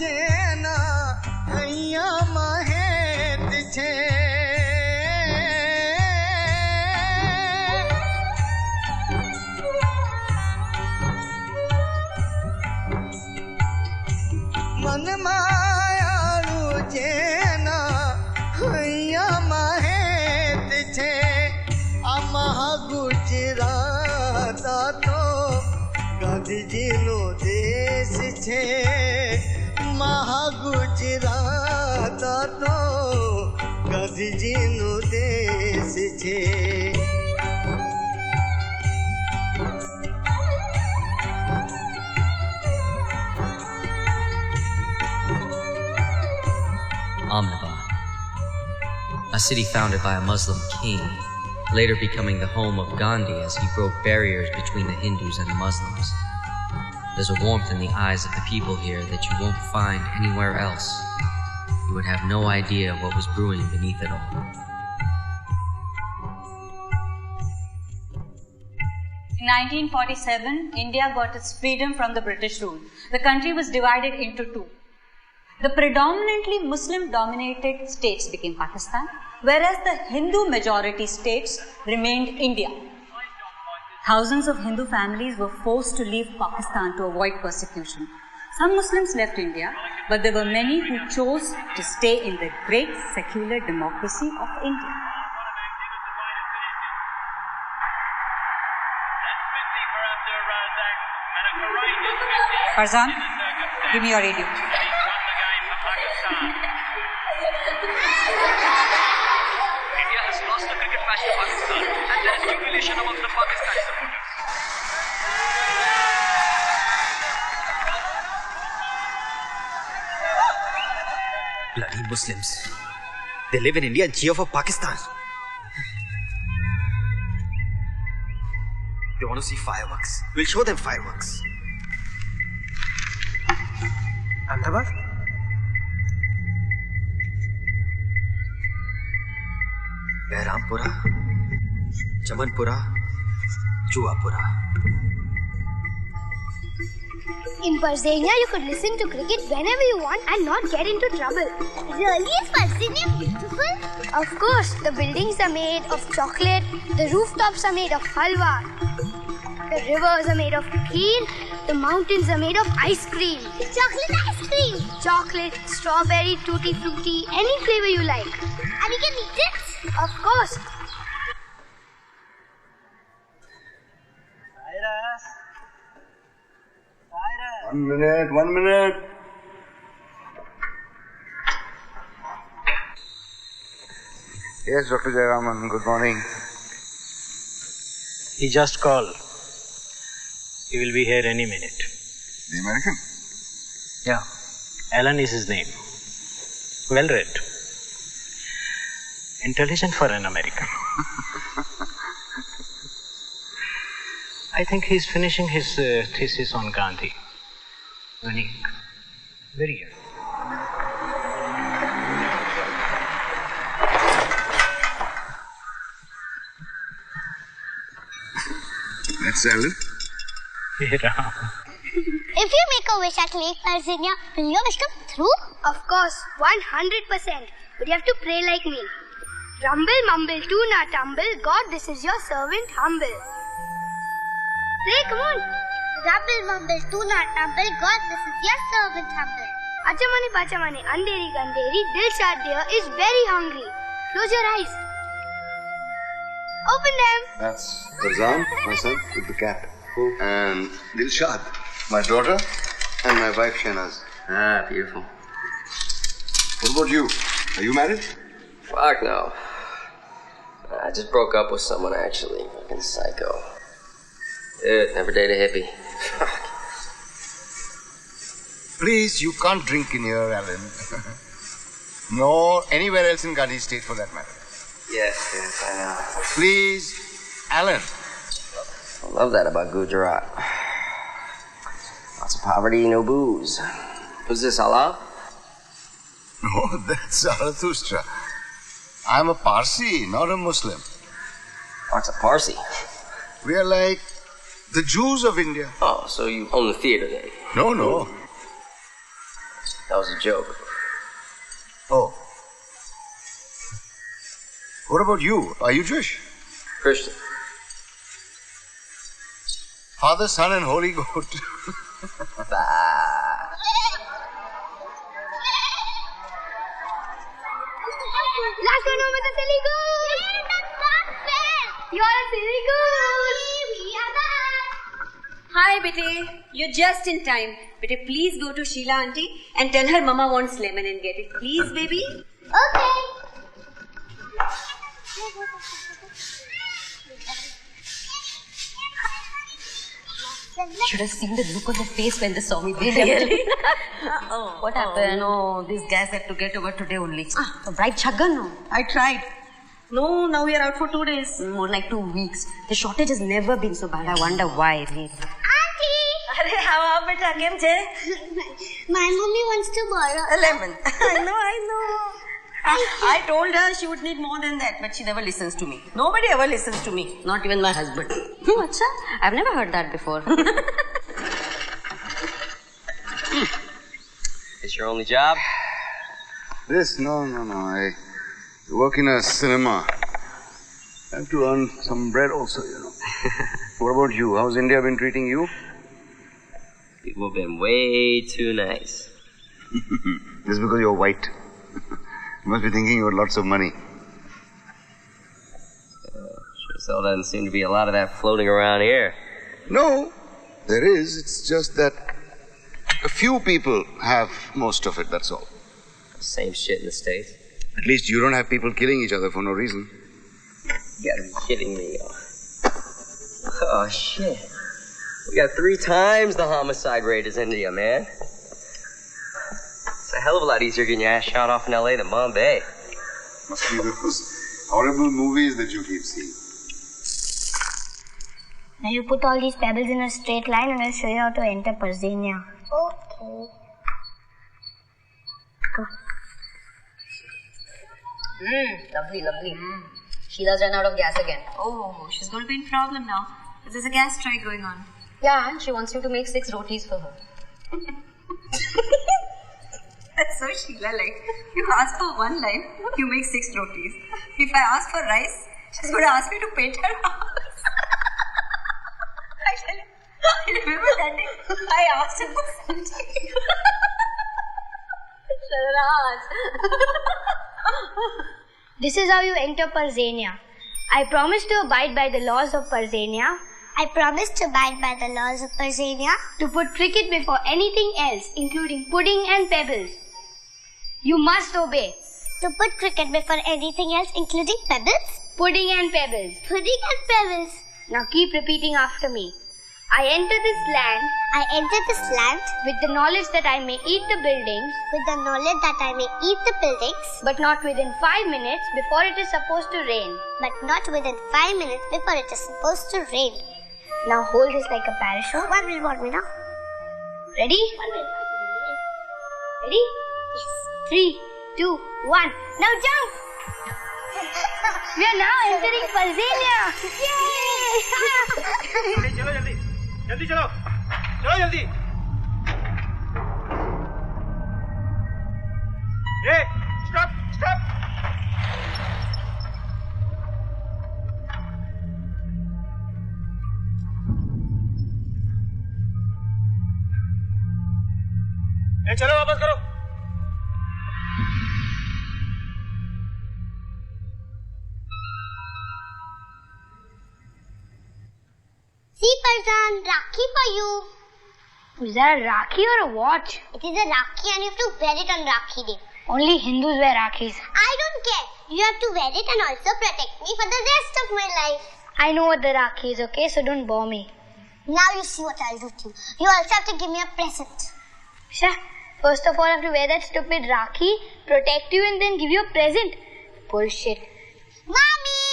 जेना हैया महेत छे मन मायालु जेना हैया महेत छे आ महागुजरात तो गांधीजीनो देश छे महागुजरात तो गांधीजीनो देश छे Ahmedabad, a city founded by a Muslim king, later becoming the home of Gandhi as he broke barriers between the Hindus and the Muslims. There's a warmth in the eyes of the people here that you won't find anywhere else. You would have no idea what was brewing beneath it all. In 1947, India got its freedom from the British rule. The country was divided into two. The predominantly Muslim-dominated states became Pakistan, whereas the Hindu-majority states remained India. Thousands of Hindu families were forced to leave Pakistan to avoid persecution. Some Muslims left India, but there were many who chose to stay in the great secular democracy of India. Farzan, give me your radio. India has lost the cricket match to Pakistan, and there is jubilation among the Pakistani supporters. Bloody Muslims. They live in India and cheer for Pakistan. They want to see fireworks. We'll show them fireworks. Ahmedabad? Behrampura, Chamanpura, Juapura. In Parzania, you could listen to cricket whenever you want and not get into trouble. Really? Is Parzania beautiful? Of course. The buildings are made of chocolate, the rooftops are made of halwa, the rivers are made of kheer, the mountains are made of ice cream. Chocolate ice cream? Chocolate, strawberry, tutti frutti, any flavor you like. And you can eat it? Of course. One minute. Yes, Dr. Jayaraman, good morning. He just called. He will be here any minute. The American? Yeah. Alan is his name. Well read. Intelligent for an American. I think he's finishing his thesis on Gandhi. Unique. Very unique. That's Alan. Yeah. If you make a wish at Lake Parzania, will your wish come through? Of course, 100%. But you have to pray like me. Rumble, mumble, tuna, tumble. God, this is your servant humble. Pray, come on. Rumble, mumble, tuna, tumble. God, this is your servant humble. Achamani, pachamani, anderi, ganderi. Dilshad dear is very hungry. Close your eyes. Open them. That's Farzan, my son, with the cat. And Dilshad, my daughter, and my wife Shahnaz. Ah, beautiful. What about you? Are you married? Fuck no. I just broke up with someone actually. Fucking psycho. Dude, never date a hippie. Fuck. Please, you can't drink in here, Alan. Nor anywhere else in Gandhi State for that matter. Yes, I know. Please, Alan. I love that about Gujarat. Lots of poverty, no booze. Who's this, Allah? No, that's Zarathustra. I'm a Parsi, not a Muslim. What's a Parsi? We are like the Jews of India. Oh, so you own the theater then? No. That was a joke. Oh. What about you? Are you Jewish? Christian. Father, Son, and Holy Goat. Last one over the silly goose. That's not fair. You're a silly goose. We are back. Hi, Bete. You're just in time. Bete, please go to Sheila auntie and tell her Mama wants lemon and get it. Please, baby. Okay. Should have seen the look on their face when they saw me. Really? What happened? No, these guys have to get over today only. Bright Chaggan. I tried. No, now we are out for 2 days. More like 2 weeks. The shortage has never been so bad. I wonder why. Really. Auntie! Arey, how beta kem che? My mommy wants to borrow A lemon. I know. I told her she would need more than that, but she never listens to me. Nobody ever listens to me, not even my husband. Acha? I've never heard that before. It's your only job? This? No. I work in a cinema. I have to earn some bread also, you know. What about you? How's India been treating you? People have been way too nice. Just because you're white. You must be thinking you got lots of money. Sure as hell doesn't seem to be a lot of that floating around here. No, there is. It's just that a few people have most of it, that's all. Same shit in the States. At least you don't have people killing each other for no reason. You gotta be kidding me. Oh, shit. We got 3 times the homicide rate as India, man. It's a hell of a lot easier getting your ass shot off in LA than Bombay. Must be those horrible movies that you keep seeing. Now you put all these pebbles in a straight line and I'll show you how to enter Parzania. Okay. Lovely. Sheila's run out of gas again. Oh, she's going to be in problem now. There's a gas strike going on. Yeah, and she wants you to make 6 rotis for her. That's so Sheila-like. You ask for one life, you make 6 rotis. If I ask for rice, she's going to ask me to paint her house. I remember that day I asked her for something. This is how you enter Parzania. I promise to abide by the laws of Parzania. I promise to abide by the laws of Parzania. To put cricket before anything else, including pudding and pebbles. You must obey. To put cricket before anything else, including pebbles. Pudding and pebbles. Pudding and pebbles. Now keep repeating after me. I enter this land. I enter this land With the knowledge that I may eat the buildings. with the knowledge that I may eat the buildings, But not within 5 minutes before it is supposed to rain. but not within 5 minutes before it is supposed to rain. Now hold this like a parachute. 1 minute, 1 minute. Ready? Ready? Yes. 3, 2, 1. Now jump! We are now entering Parzania. Yay! चलो जल्दी चलो जल्दी Hey, stop चलो वापस करो See, Parzan, Rakhi for you. Is that a Rakhi or a watch? It is a Rakhi and you have to wear it on Rakhi Day. Only Hindus wear Rakhis. I don't care. You have to wear it and also protect me for the rest of my life. I know what the Rakhi is, okay? So don't bore me. Now you see what I'll do to you. You also have to give me a present. Sha, first of all, I have to wear that stupid Rakhi, protect you, and then give you a present. Bullshit. Mommy!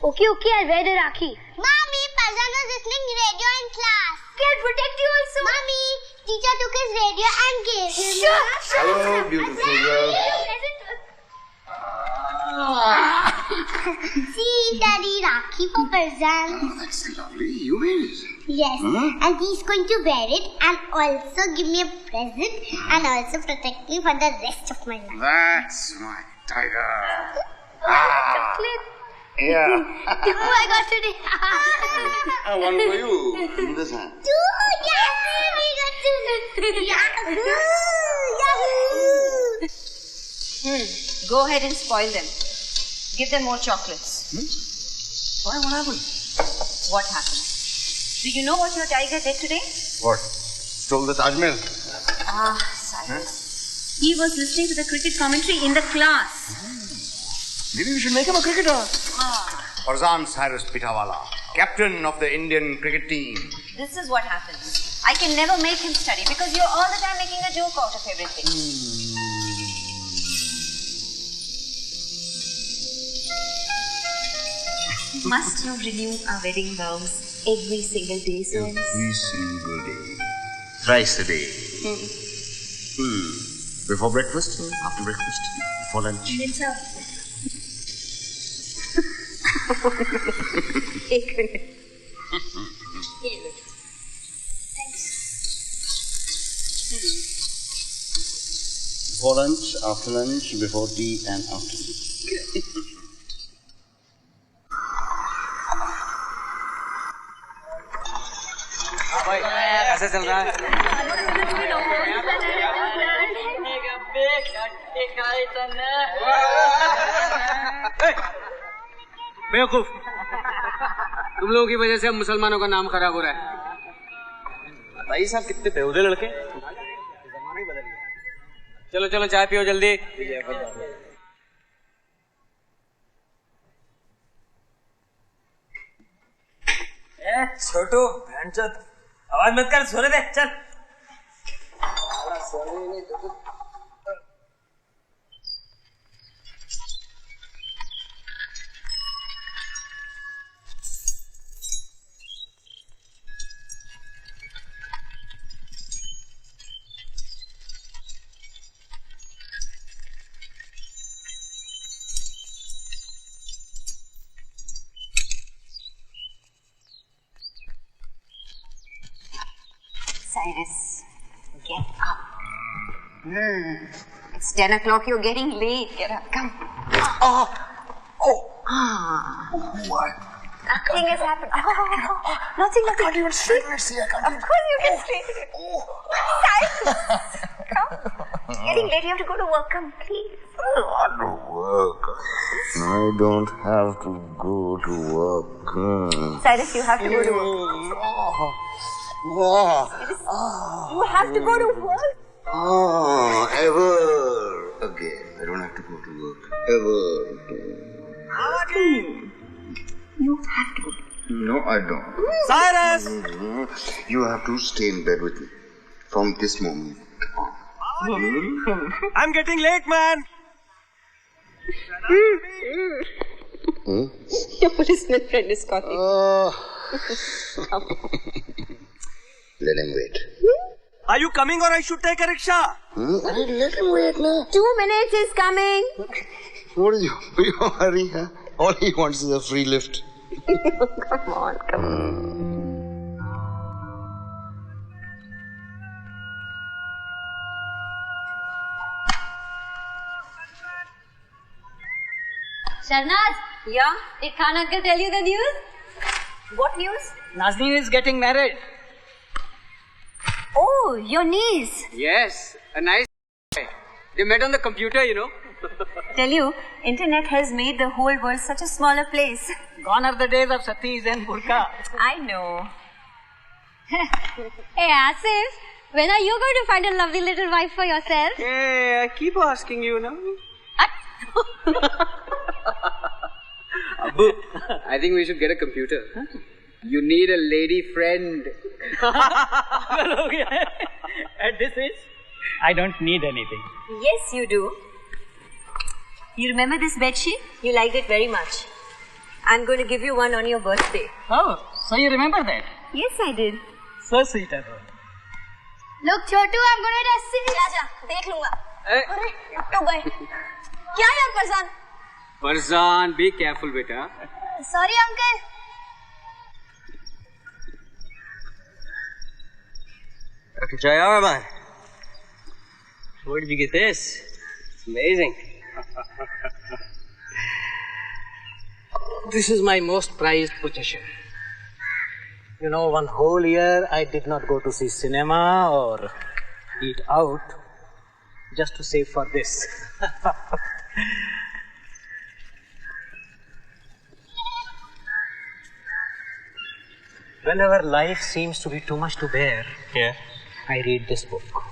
Okay, I'll wear the Rakhi. Mommy, Parzan was listening radio in class. Okay, I'll protect you also. Mommy, teacher took his radio and gave him. Hello, beautiful girl. See, Daddy, Rakhi for Parzan. Oh, that's lovely. You made it. Yes. And he's going to wear it and also give me a present and also protect me for the rest of my life. That's my tiger. Chocolate. Yeah. Tippu, I got today. One for you. In this hand. Two! Yes! We got two! Yahoo! Go ahead and spoil them. Give them more chocolates. Why? What happened? What happened? Do you know what your tiger did today? What? Stole the Taj Mahal? Cyrus. He was listening to the cricket commentary in the class. Maybe we should make him a cricketer. Parzan Cyrus Pitawala, captain of the Indian cricket team. This is what happens. I can never make him study because you're all the time making a joke out of everything. Must you renew our wedding vows every single day, Cyrus? Every single day. Thrice a day. Before breakfast, after breakfast, before lunch. It's a... एक minute Before lunch, after lunch, before tea and after tea. कैसे चल रहा है? बेवकूफ, तुम लोगों की वजह से हम मुसलमानों का नाम खराब हो रहा है। बताइए साहब, कितने बेहुदे लड़के। चलो चलो चाय पियो जल्दी। छोटू, भैंचोद, आवाज मत कर, सोने दे, चल। Cyrus, get up. It's 10 o'clock. You're getting late. Get up. Come. What? Nothing has happened. Nothing. I can't even straighten it. See, I can't even... Of course you can straighten it. Cyrus, come. It's getting late. You have to go to work. Come, please. I want to work. I don't have to go to work. Cyrus, you have to go to work. You have to go to work. Ever again. I don't have to go to work. Ever again. You have to. No, I don't. Cyrus! You have to stay in bed with me from this moment on. I'm getting late, man. Your policeman friend is calling. Let him wait. Are you coming or I should take a rickshaw? Let him wait now. 2 minutes is coming. What is your hurry, huh? All he wants is a free lift. Come on. Sharnaz, Yeah? did Khan uncle tell you the news? What news? Nazneen is getting married. Oh, your niece. Yes, a nice. They met on the computer, you know. Tell you, internet has made the whole world such a smaller place. Gone are the days of satis and burqa. I know. Hey Asif, when are you going to find a lovely little wife for yourself? Hey, I keep asking you now. Abu, I think we should get a computer. You need a lady friend. At this age, I don't need anything. Yes, you do. You remember this bedsheet? You liked it very much. I'm going to give you one on your birthday. Oh, so you remember that? Yes, I did. So sweet of her. Look, Chotu, I'm going to test it. आजा, देख लूँगा. अरे, तो गए. क्या यार Parjan? Parzan, be careful, beta. Sorry, uncle. Dr. Jayaraman, where did you get this? It's amazing. This is my most prized possession. You know, one whole year I did not go to see cinema or eat out just to save for this. Whenever life seems to be too much to bear, I read this book.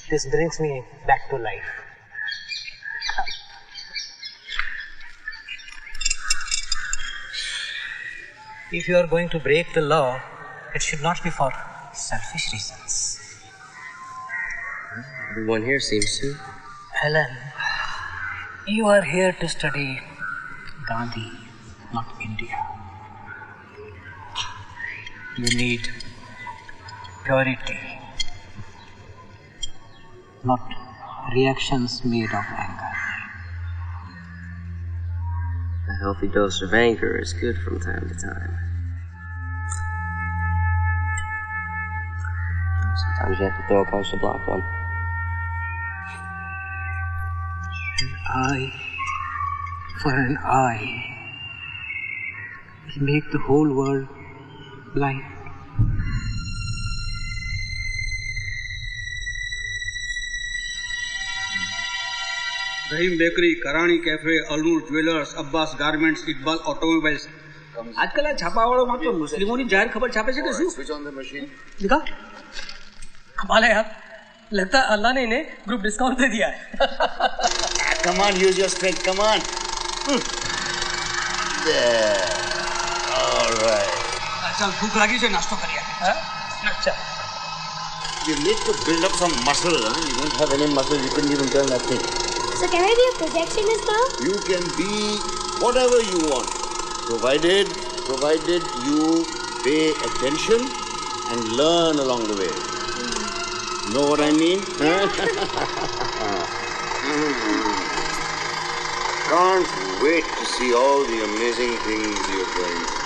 This brings me back to life. If you are going to break the law, it should not be for selfish reasons. Everyone here seems to. Helen, you are here to study Gandhi, not India. You need purity, not reactions made of anger. A healthy dose of anger is good from time to time. Sometimes you have to throw a punch to block one. Eye for an eye will make the whole world blind. Rahim bakery, Karani cafe, Alnoor jewellers, Abbas garments, Iqbal automobiles. આજકાલ આ છાપાવાળો માત્ર મુસ્લિમોની જાહેર ખબર છાપે છે કે શું? Switch on the machine. दिखा कमाल है यार. लगता है अल्लाह ने इन्हें ग्रुप डिस्काउंट दे दिया है. Come on, use your strength. Come on. There. All right. चल भूख लगी છે નાસ્તો કરીએ. अच्छा. You need to build up some muscle. Huh? You don't have any muscle. You couldn't even turn that thing. So can I be a projectionist now? You can be whatever you want, provided you pay attention and learn along the way. Know what I mean? Can't wait to see all the amazing things you're going to do.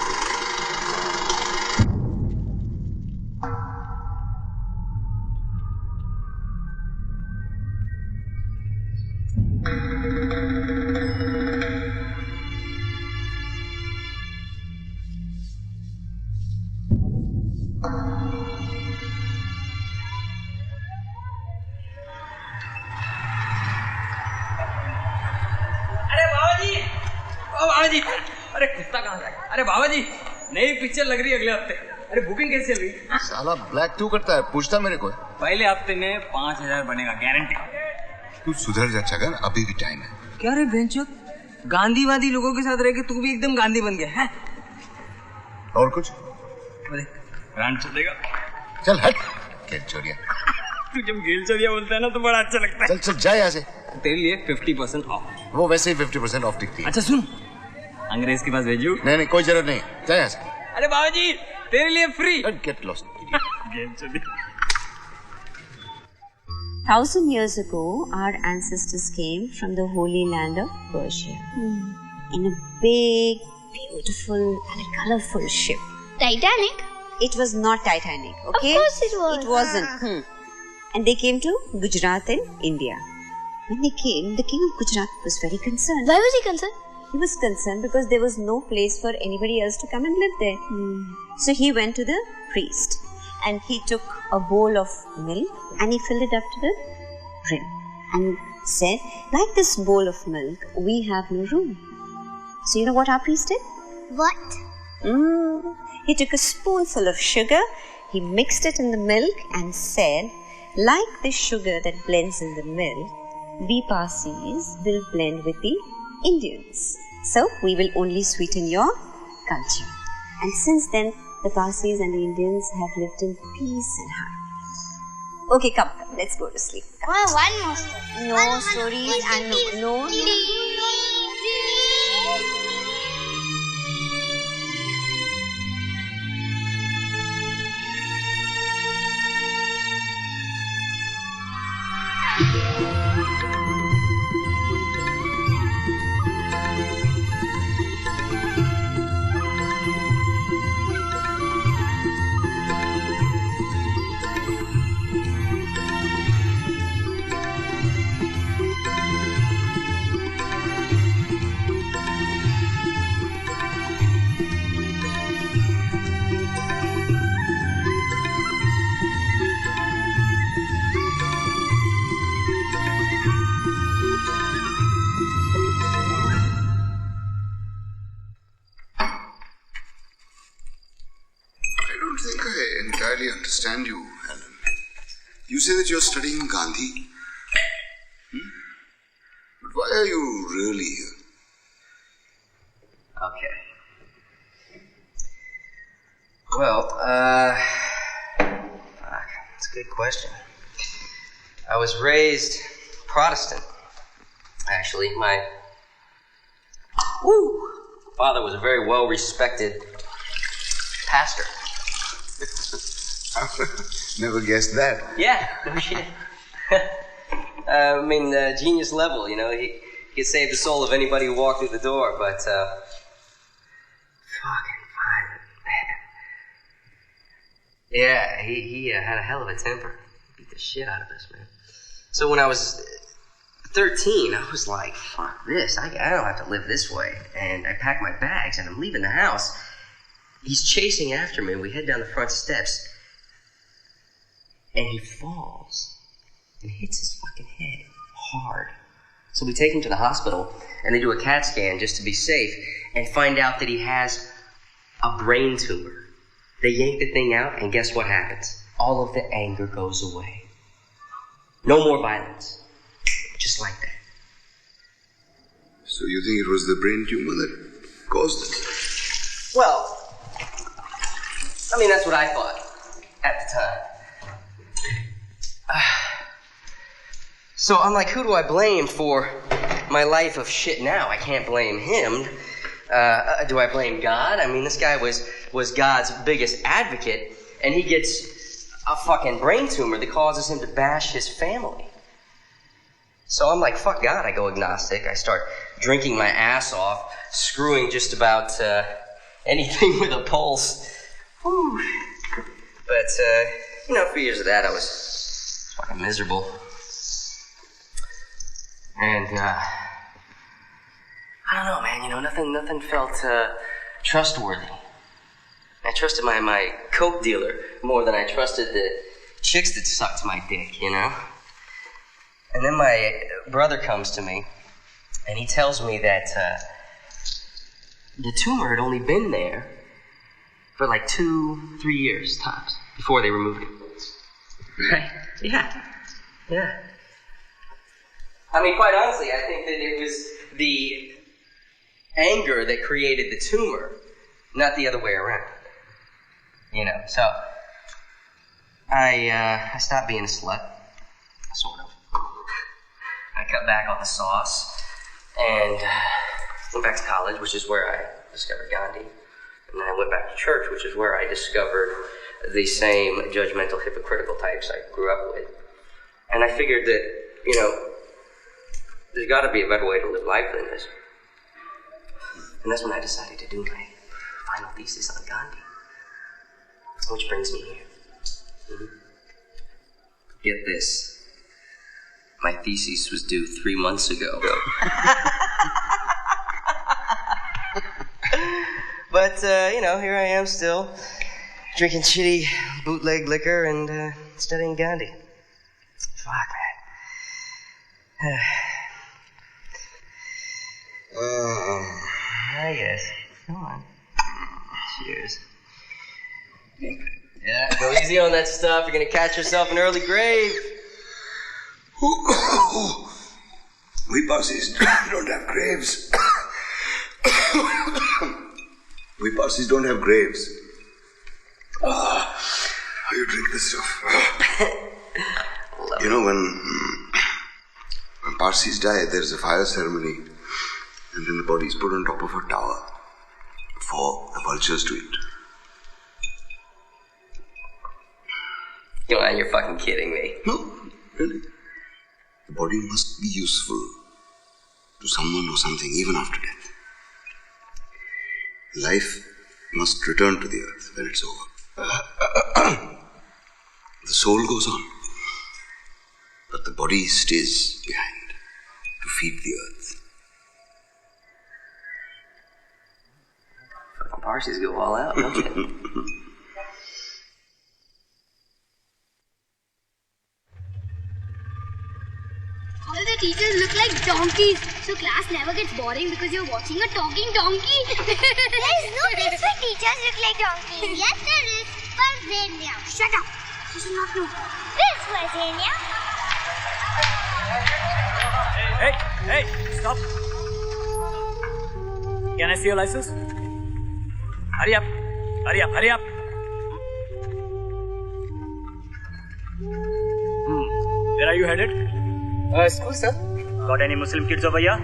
अरे कुत्ता कहाँ है? अरे बाबा जी, नई picture लग रही है अगले हफ्ते. अरे बुकिंग कैसे चल रही? साला ब्लैक क्यों करता है? पूछता मेरे को. पहले हफ्ते में 5,000 बनेगा, गारंटी. तू सुधर जा छगन, अभी भी टाइम है. क्या रे बेंचो, गांधीवादी लोगों के साथ रह के तू भी एकदम गांधी बन गया है? और कुछ? ब्रांड चलेगा. चल हट, गेल चोरिया. तू जब गेल चोरिया बोलता है ना तो बड़ा अच्छा लगता है. चल चल जा यहाँ से. तेरे लिए 50% ऑफ. वो वैसे ही 50% ऑफ दिखती है. अच्छा सुन, अंग्रेज के पास भेजू? नहीं नहीं, कोई जरूरत नहीं. जा यहाँ से. अरे बाबा जी, तेरे लिए फ्री. Get lost. गेल चोरिया. 1,000 years ago, our ancestors came from the holy land of Persia in a big, beautiful and colorful ship. Titanic? It was not Titanic, okay? Of course it was. It wasn't. And they came to Gujarat in India. When they came, the king of Gujarat was very concerned. Why was he concerned? He was concerned because there was no place for anybody else to come and live there. So he went to the priest and he took a bowl of milk and he filled it up to the brim and said, like this bowl of milk, we have no room. So you know what our priest did? What? He took a spoonful of sugar, he mixed it in the milk and said, like the sugar that blends in the milk, we Parsis will blend with the Indians. So we will only sweeten your culture. And since then, the Parsis and the Indians have lived in peace and harmony. Okay, come, let's go to sleep. Oh, one more story. No stories and no. that you're studying Gandhi. But why are you really here? Okay. Well, that's a good question. I was raised Protestant. Actually, my father was a very well-respected pastor. Never guessed that. Yeah, no shit. Genius level, you know. He could save the soul of anybody who walked through the door, but, fucking violent. Yeah, he had a hell of a temper. Beat the shit out of us, man. So when I was 13, I was like, fuck this. I don't have to live this way. And I packed my bags and I'm leaving the house. He's chasing after me. We head down the front steps. And he falls and hits his fucking head hard. So we take him to the hospital and they do a CAT scan just to be safe and find out that he has a brain tumor. They yank the thing out and guess what happens? All of the anger goes away. No more violence. Just like that. So you think it was the brain tumor that caused it? Well, that's what I thought at the time. So I'm like, who do I blame for my life of shit now? I can't blame him. Do I blame God? This guy was God's biggest advocate, and he gets a fucking brain tumor that causes him to bash his family. So I'm like, fuck God. I go agnostic. I start drinking my ass off, screwing just about anything with a pulse. Whew. But, a few years of that, I was fucking miserable. And, I don't know, man, nothing felt trustworthy. I trusted my coke dealer more than I trusted the chicks that sucked my dick, you know? And then my brother comes to me, and he tells me that the tumor had only been there for like 2-3 years tops before they removed it. Right? Yeah. Quite honestly, I think that it was the anger that created the tumor, not the other way around. So I stopped being a slut, sort of. I cut back on the sauce and went back to college, which is where I discovered Gandhi. And then I went back to church, which is where I discovered the same judgmental, hypocritical types I grew up with. And I figured that, there's got to be a better way to live life than this. And that's when I decided to do my final thesis on Gandhi. Which brings me here. Get this. My thesis was due 3 months ago. But, here I am still, drinking shitty bootleg liquor and studying Gandhi. Fuck, man. I guess. Come on. Cheers. Yeah, go easy on that stuff. You're gonna catch yourself an early grave. We Parsis don't have graves. We Parsis don't have graves. How you drink this stuff? When Parsis die, there's a fire ceremony, and then the body is put on top of a tower for the vultures to eat. You're fucking kidding me. No, really. The body must be useful to someone or something even after death. Life must return to the earth when it's over. The soul goes on, but the body stays behind to feed the earth. Fucking Parsis go all out, don't you? All the teachers look like donkeys, so class never gets boring because you're watching a talking donkey. There is no place where teachers look like donkeys. Yes, there is. Parzania. Shut up. You should not know. This Parzania. Hey, stop. Can I see your license? Hurry up. Where are you headed? School, sir. Got any Muslim kids over here?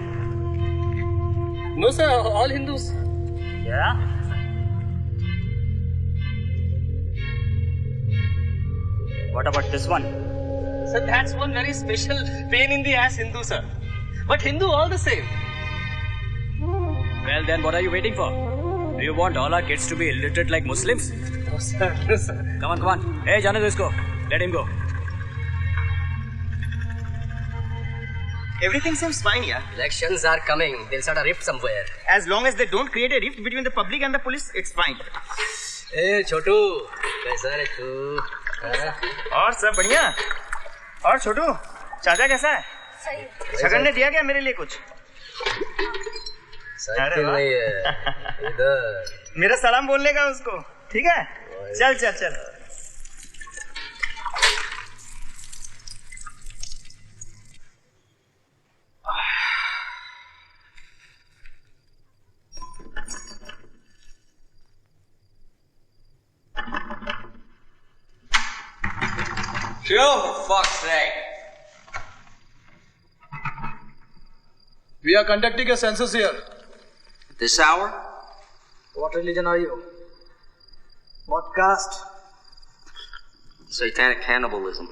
No, sir. All Hindus. Yeah? What about this one? Sir, that's one very special pain in the ass Hindu, sir. But Hindu all the same. Well, then what are you waiting for? Do you want all our kids to be illiterate like Muslims? No, sir. No, sir. Come on. Hey, Jana Dusko. Let him go. Everything seems fine, yeah. Elections are coming. They'll start a rift somewhere. As long as they don't create a rift between the public and the police, it's fine. Hey, Chotu. कैसा है तू? और सब बढ़िया? और छोटू, चाचा कैसा है? सही। छगन ने दिया क्या मेरे लिए कुछ? साइकिल नहीं है। इधर। मेरा सलाम बोलने का उसको, ठीक है? चल। Chill, for fuck's sake. We are conducting a census here. This hour? What religion are you? What caste? Satanic cannibalism.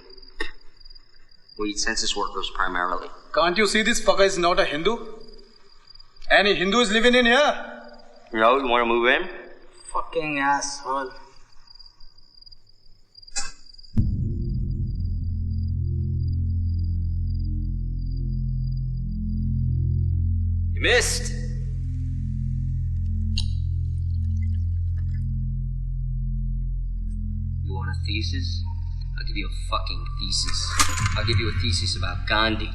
We eat census workers primarily. Can't you see this fucker is not a Hindu? Any Hindu is living in here? No, you want to move in? Fucking asshole. You missed. You want a thesis? I'll give you a fucking thesis. I'll give you a thesis about Gandhi,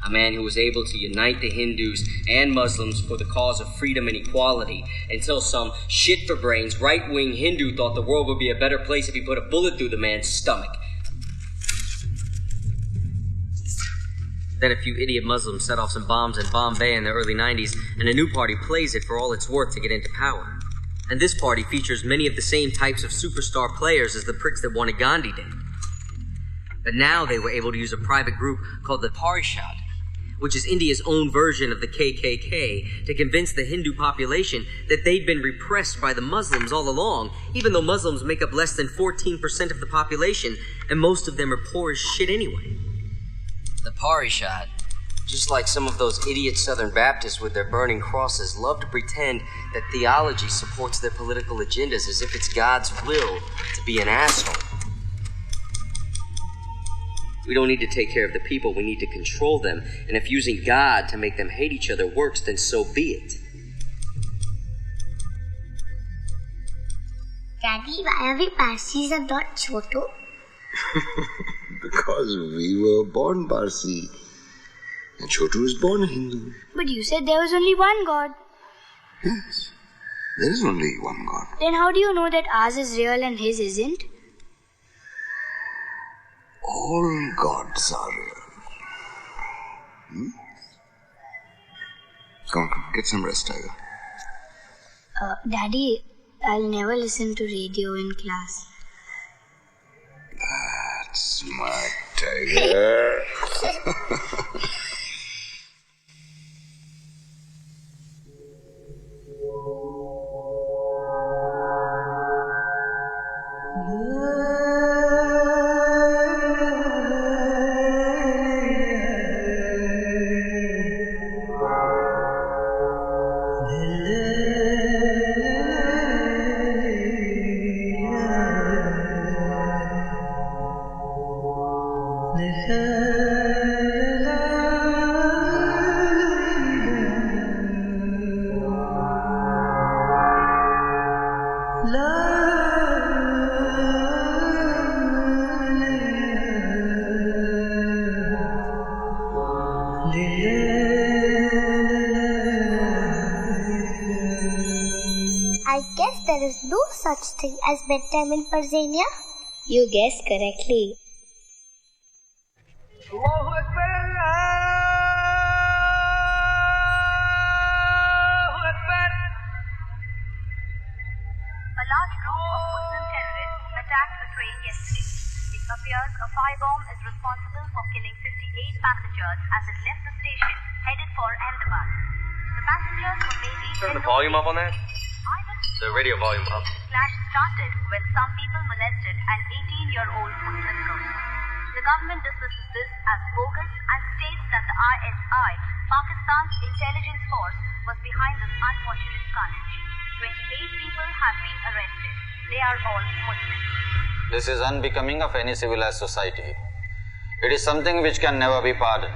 a man who was able to unite the Hindus and Muslims for the cause of freedom and equality until some shit-for-brains right-wing Hindu thought the world would be a better place if he put a bullet through the man's stomach. Then a few idiot Muslims set off some bombs in Bombay in the early 90s, and a new party plays it for all it's worth to get into power. And this party features many of the same types of superstar players as the pricks that wanted Gandhi dead. But now they were able to use a private group called the Parzania, which is India's own version of the KKK, to convince the Hindu population that they'd been repressed by the Muslims all along, even though Muslims make up less than 14% of the population, and most of them are poor as shit anyway. The Parzania, just like some of those idiot Southern Baptists with their burning crosses, love to pretend that theology supports their political agendas as if it's God's will to be an asshole. We don't need to take care of the people, we need to control them. And if using God to make them hate each other works, then so be it. Daddy, why are we Parsis and not Chotu? Because we were born Parsi. And Chotu was born a Hindu. But you said there was only one God. Yes. There is only one God. Then how do you know that ours is real and his isn't? All gods are real. Come, get some rest, Tiger. Daddy, I'll never listen to radio in class. That's my Tiger. I guess there is no such thing as bedtime in Parzania. You guessed correctly. A large group of Muslim terrorists attacked a train yesterday. It appears a firebomb is responsible for killing 58 passengers as it left the station headed for Ahmedabad. The passengers were mainly Turn the volume up on that. The radio volume up. The clash started when some people molested an 18-year-old Muslim girl. The government dismisses this as bogus and states that the ISI, Pakistan's intelligence force, was behind this unfortunate carnage. 28 people have been arrested. They are all Muslims. This is unbecoming of any civilized society. It is something which can never be pardoned.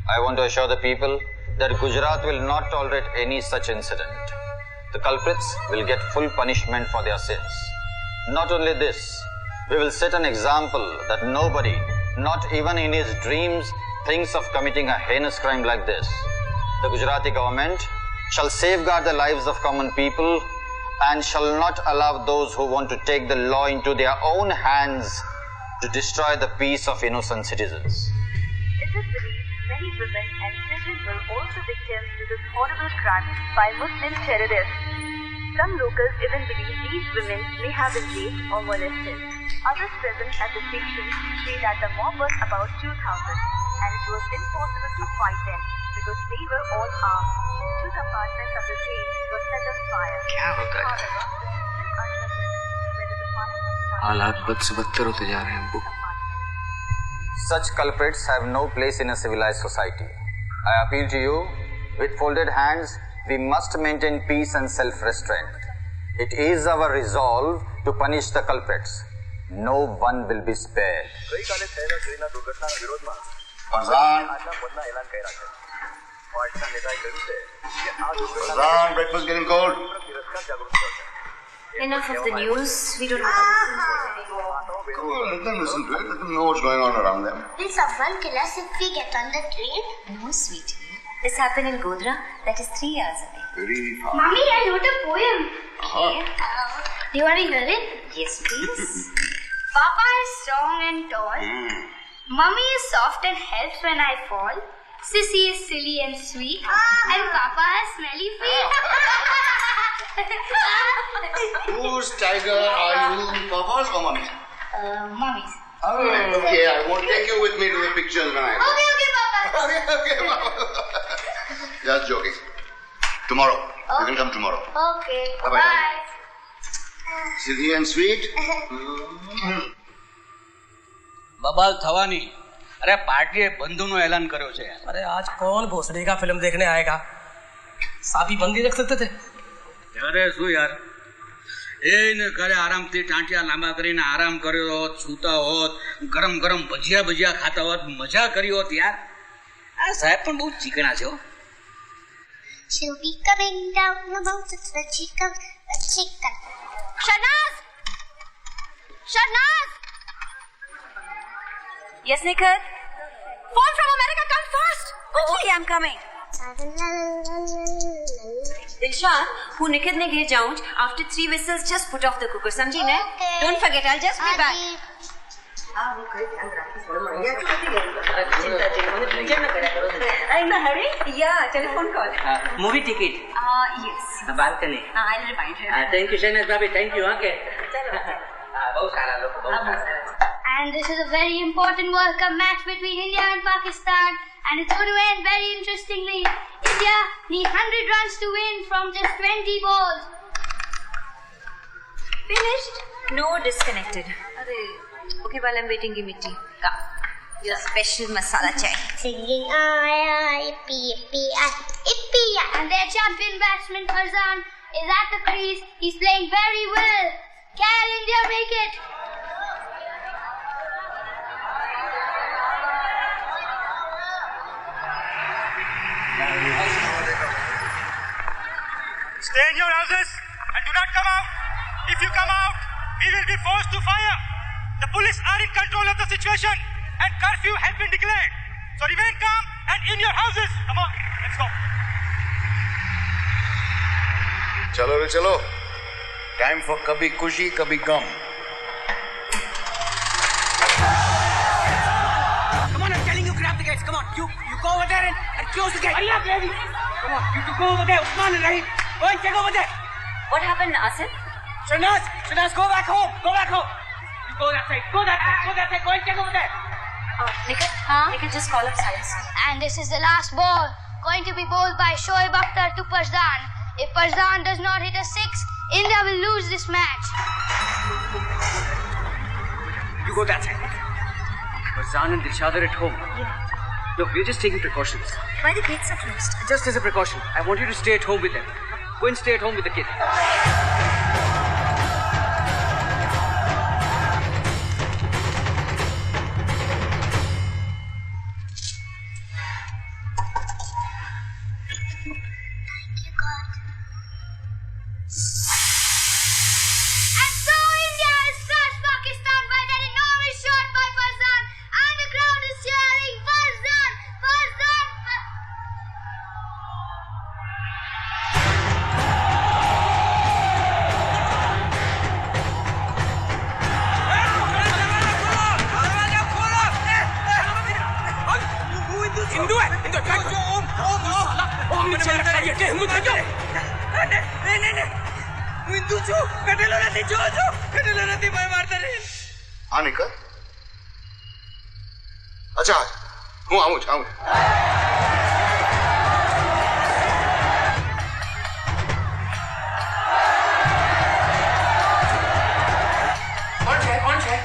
I want to assure the people that Gujarat will not tolerate any such incident. The culprits will get full punishment for their sins. Not only this, we will set an example that nobody, not even in his dreams, thinks of committing a heinous crime like this. The Gujarati government shall safeguard the lives of common people and shall not allow those who want to take the law into their own hands to destroy the peace of innocent citizens. It is believed many women and children were also victims to this horrible crime by Muslim terrorists. Some locals even believe these women may have been raped or molested. Others present at the station say that the mob was about 2,000 and it was impossible to fight them because they were all armed. 2 compartments of the train were set on fire. However, it is still uncertain whether the fire was started. हालात बद से बदतर होते जा रहे हैं अब्बू. Such culprits have no place in a civilized society. I appeal to you, with folded hands, we must maintain peace and self-restraint. It is our resolve to punish the culprits. No one will be spared. Parzan, breakfast getting cold. Enough of the news. We don't have to listen to it anymore. Cool, let them listen to it. Let them know what's going on around them. Will someone kill us if we get on the train? No, sweetie. This happened in Godhra. That is 3 hours away. Very far. Mommy, I wrote a poem. Uh-huh. Do you want to hear it? Yes, please. Papa is strong and tall. Mummy is soft and helps when I fall. Sissy is silly and sweet. And Papa has smelly feet. Whose tiger are you, Papa's or Mummy's? Mummy's. Alright, okay, I won't take you with me to the pictures when I go. Okay, Papa. Okay, Papa. Just joking. Tomorrow. You can come tomorrow. Okay, Bye-bye. bye. Silly and sweet. બબાલ થવાની. અરે પાર્ટીએ બંધુનો એલાન કર્યો છે. अरे आज कौन भोसड़ी का फिल्म देखने आएगा? साबी बंदी देख सकते थे. અરે શું યાર, એને ઘરે આરામથી ટાંટિયા લાંબા કરીને આરામ કર્યો હોત, સૂતા હોત, ગરમ ગરમ ભજીયા ખાતા હોત, મજા કરી હોત યાર. આ સાહેબ પણ બહુ ચીકણા છે હો. She'll be coming down about the chicken. Shanaz! Shanaz! Yes, Nikhil? Phone from America, come fast! Oh, okay, I'm coming. Dilshan, હું નિખિતને ઘેર જાઉં છું. After 3 whistles, just put off the cooker. સમજી ને? Don't forget, I'll just be back. હા, હું ખરી ધ્યાન રાખીશ. અહીંયા ચિંતા છે. મને પિક્ચર ન કર્યા કરો. In a hurry? Yeah, telephone call. Movie ticket. Yes. Balcony. I'll remind her. Thank you, Shahnaz Bhabhi. Thank you. Okay. બહુ સારા લોકો. બહુ સારા. And this is a very important World Cup match between India and Pakistan. And it's going to end very interestingly. India need 100 runs to win from just 20 balls. Finished? No, disconnected. Okay, while I'm waiting, give me tea. Come. Your special masala chai. Singing yippee yippee yippee. And their champion batsman Parzan is at the crease. He's playing very well. Can India make it? Stay in your houses and do not come out. If you come out, we will be forced to fire. The police are in control of the situation and curfew has been declared. So remain calm and in your houses. Come on, let's go. चलो रे चलो. Time for कभी खुशी कभी गम. guys, come on. You go over there and close the gate. Hurry up, ladies. Come on, you two go over there. Usman and Rahim, go and check over there. What happened, Asif? Shanaz, go back home. Go back home. You go that side. Go that side. Go and check over there. Nikhil, just call up science. And this is the last ball. Going to be bowled by Shoaib Akhtar to Parzan. If Parzan does not hit a 6, India will lose this match. You go that side. Parzan and Dilshad are at home. Yeah. Look, we're just taking precautions. Why the gates are closed? Just as a precaution. I want you to stay at home with them. Go and stay at home with the kid. हाँ निकल अच्छा हूँ आऊँ कौन है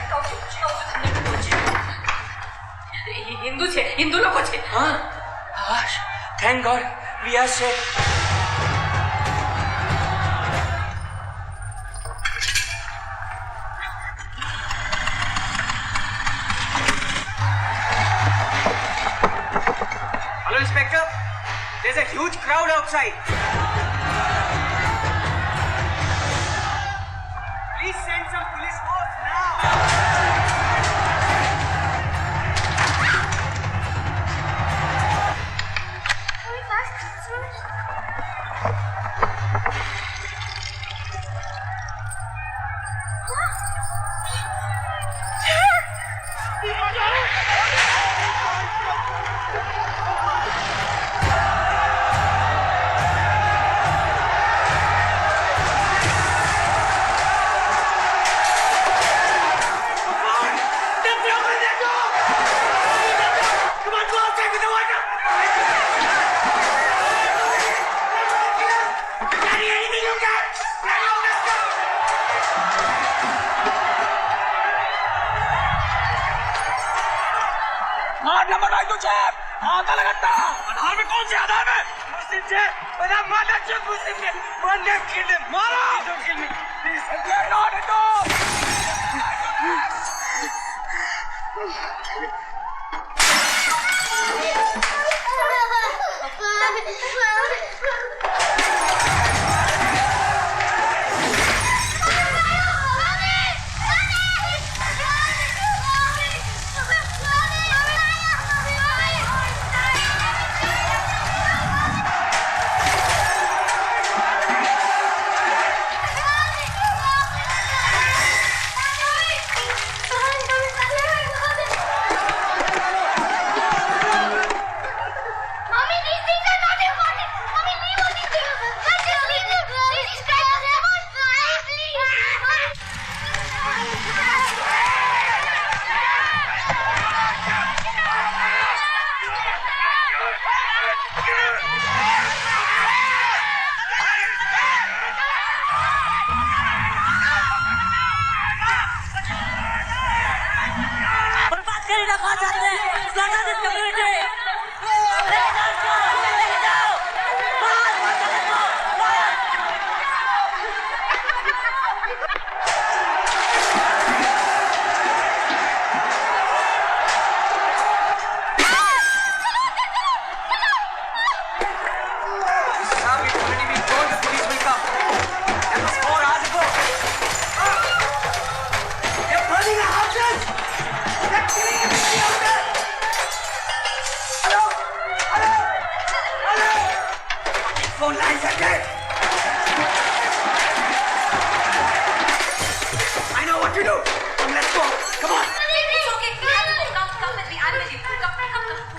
हिंदू लोग છે हाँ thank God we are safe. Hello, Inspector. There's a huge crowd outside. Please send some police force now. आधार में कौन से आधार में मुस्लिम से बड़ा माता जो मुस्लिम ने वन डे किल देम मारो don't kill me please get out and go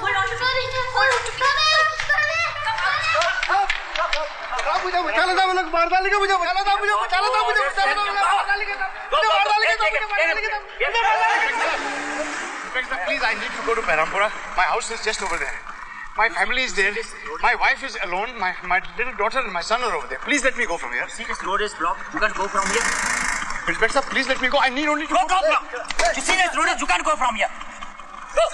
Hold on चलो था लोग बारदाली का मुझे चलो था मुझे Please, I need to go to Perampura. My house is just over there. My family is there. My wife is alone. My little daughter and my son are over there. Please let me go from here. See, this road is blocked. You can't go from here. Inspector, please let me go. I need only to go from. You see, this road is. You can't go from here. Go.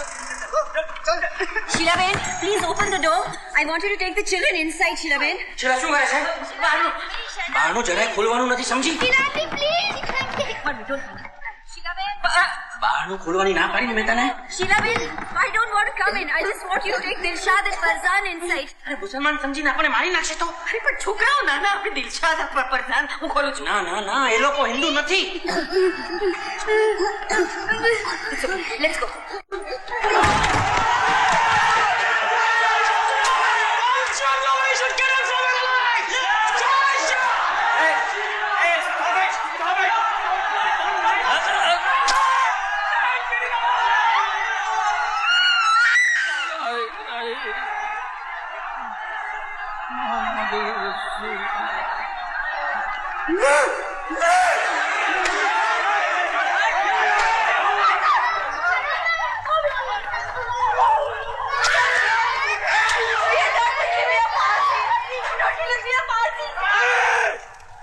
Sheila Ben, please open the door. I want you to take the children inside, Sheila Ben. Sheila, શું કરે છે? બહારનું જરાય ખોલવાનું નથી સમજી? Shilani, please. Sheila Ben. બહારનું ખોલવાની ના પાડીને મેં તને. Sheila Ben, I don't want to come in. I just want you to take Dilshad and Farzan inside. અરે મુસલમાન સમજીને આપણને મારી નાખશે તો. અરે પણ છોકરાઓ નાના આપણે દિલશાદ ફરઝાન હું ખોલું છું. ના ના ના એ લોકો હિન્દુ નથી. Let's go.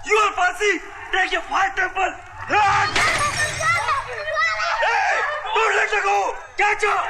You are Parsi! Take your fire temple! Hey! Don't let her go! Catch her!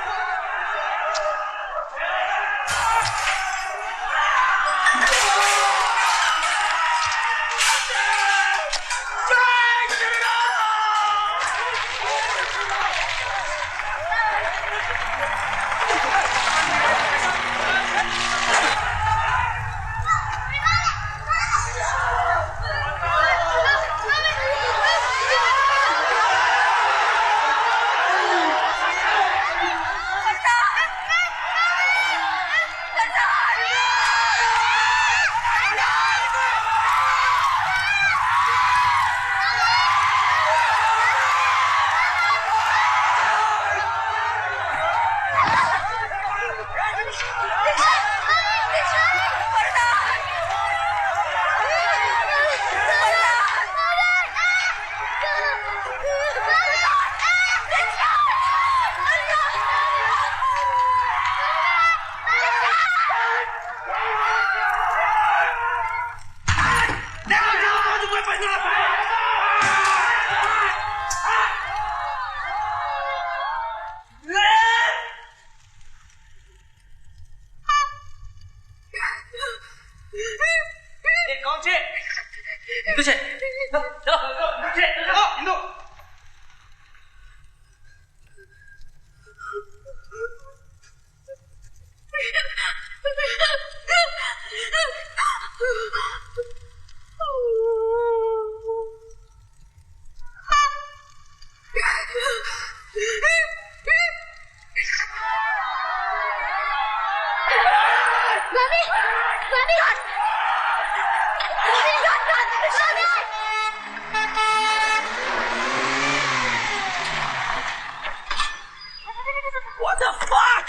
What the fuck?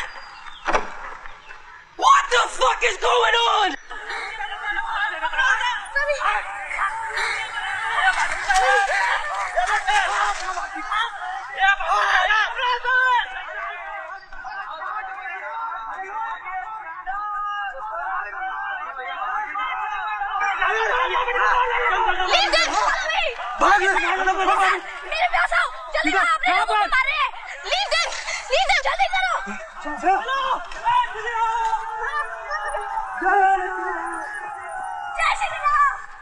What the fuck is going on? मेरे पास आओ जल्दी करो अपने लोगों को मार रहे हैं लीव देम जल्दी करो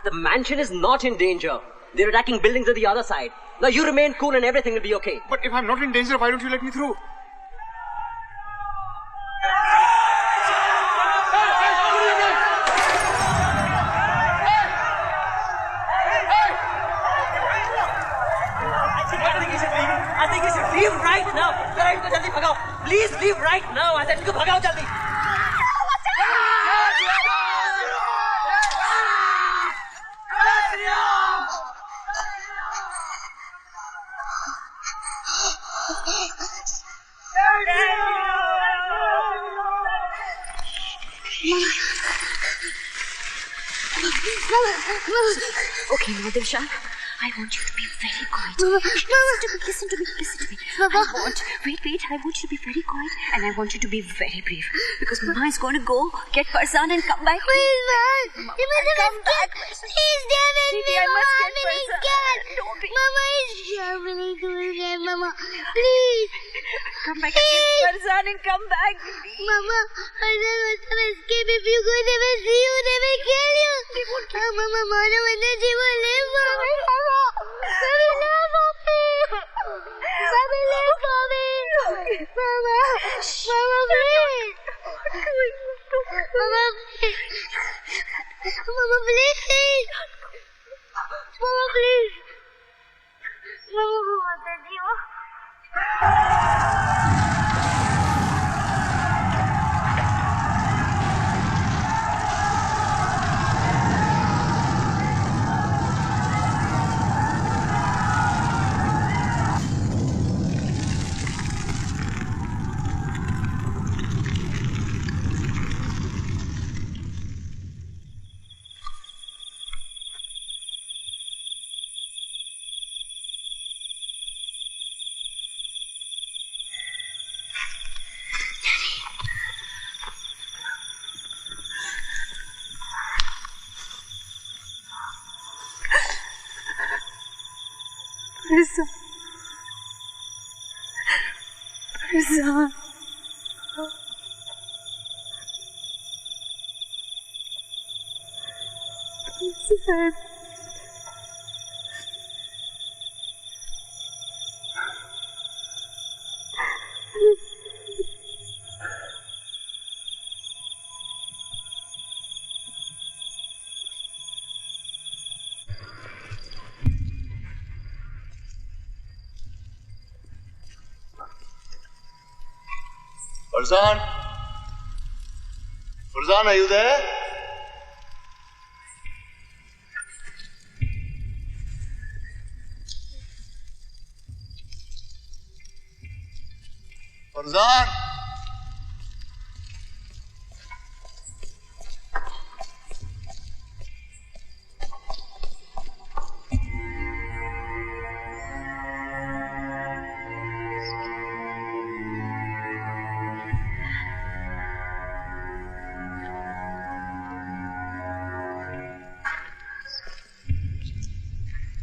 The mansion is not in danger. They're attacking buildings on the other side. Now you remain cool and everything will be okay. But if I'm not in danger, why don't you let me through? I think you should leave right now. Jaldi bhagao. Please leave right now. I said, bhagao jaldi. Okay, now Dilshan, I want you to be very quiet. Listen to me. Mama. Wait. I want you to be very quiet and I want you to be very brave. Because Mama is going to go get Farzan and come back. Please, man. You must come back. Please, David. Sweetie, I must get Farzan. Don't be. Mama is traveling to his game, Mama. Please. Come back and get Farzan and come back. Mama, Farzan must have escaped. If you go, they will see you. They will kill you. Mama, Mano, and then she will live for me. They will live for me. They will live for me. Mama, please. Mama, please. Mama, please. Mama, please. Mama, thank you. Farzan. Farzan? Farzan, are you there? Farzan?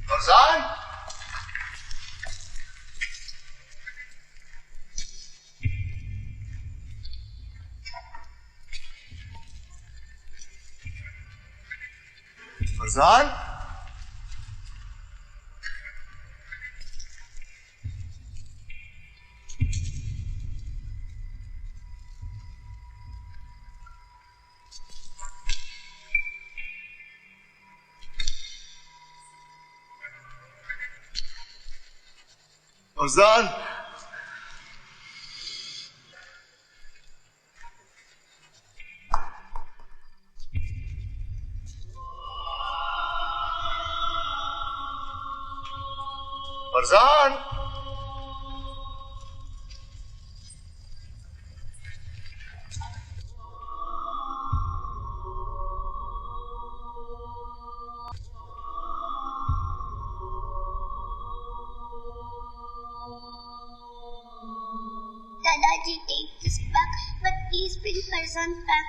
Farzan? Farzan? Farzan? Farzan? Dadaji, take this back, but please bring Farzan back.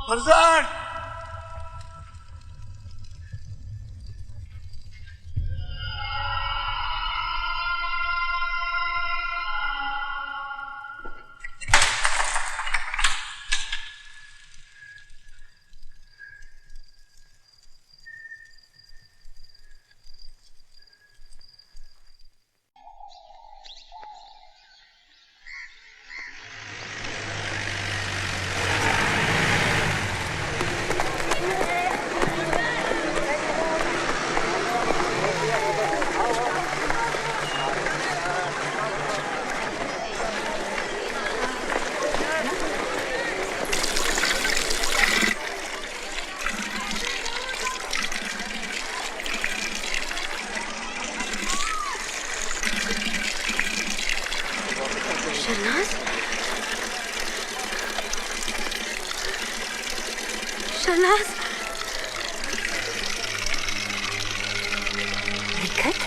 Farzan Shehnaaz Nikhat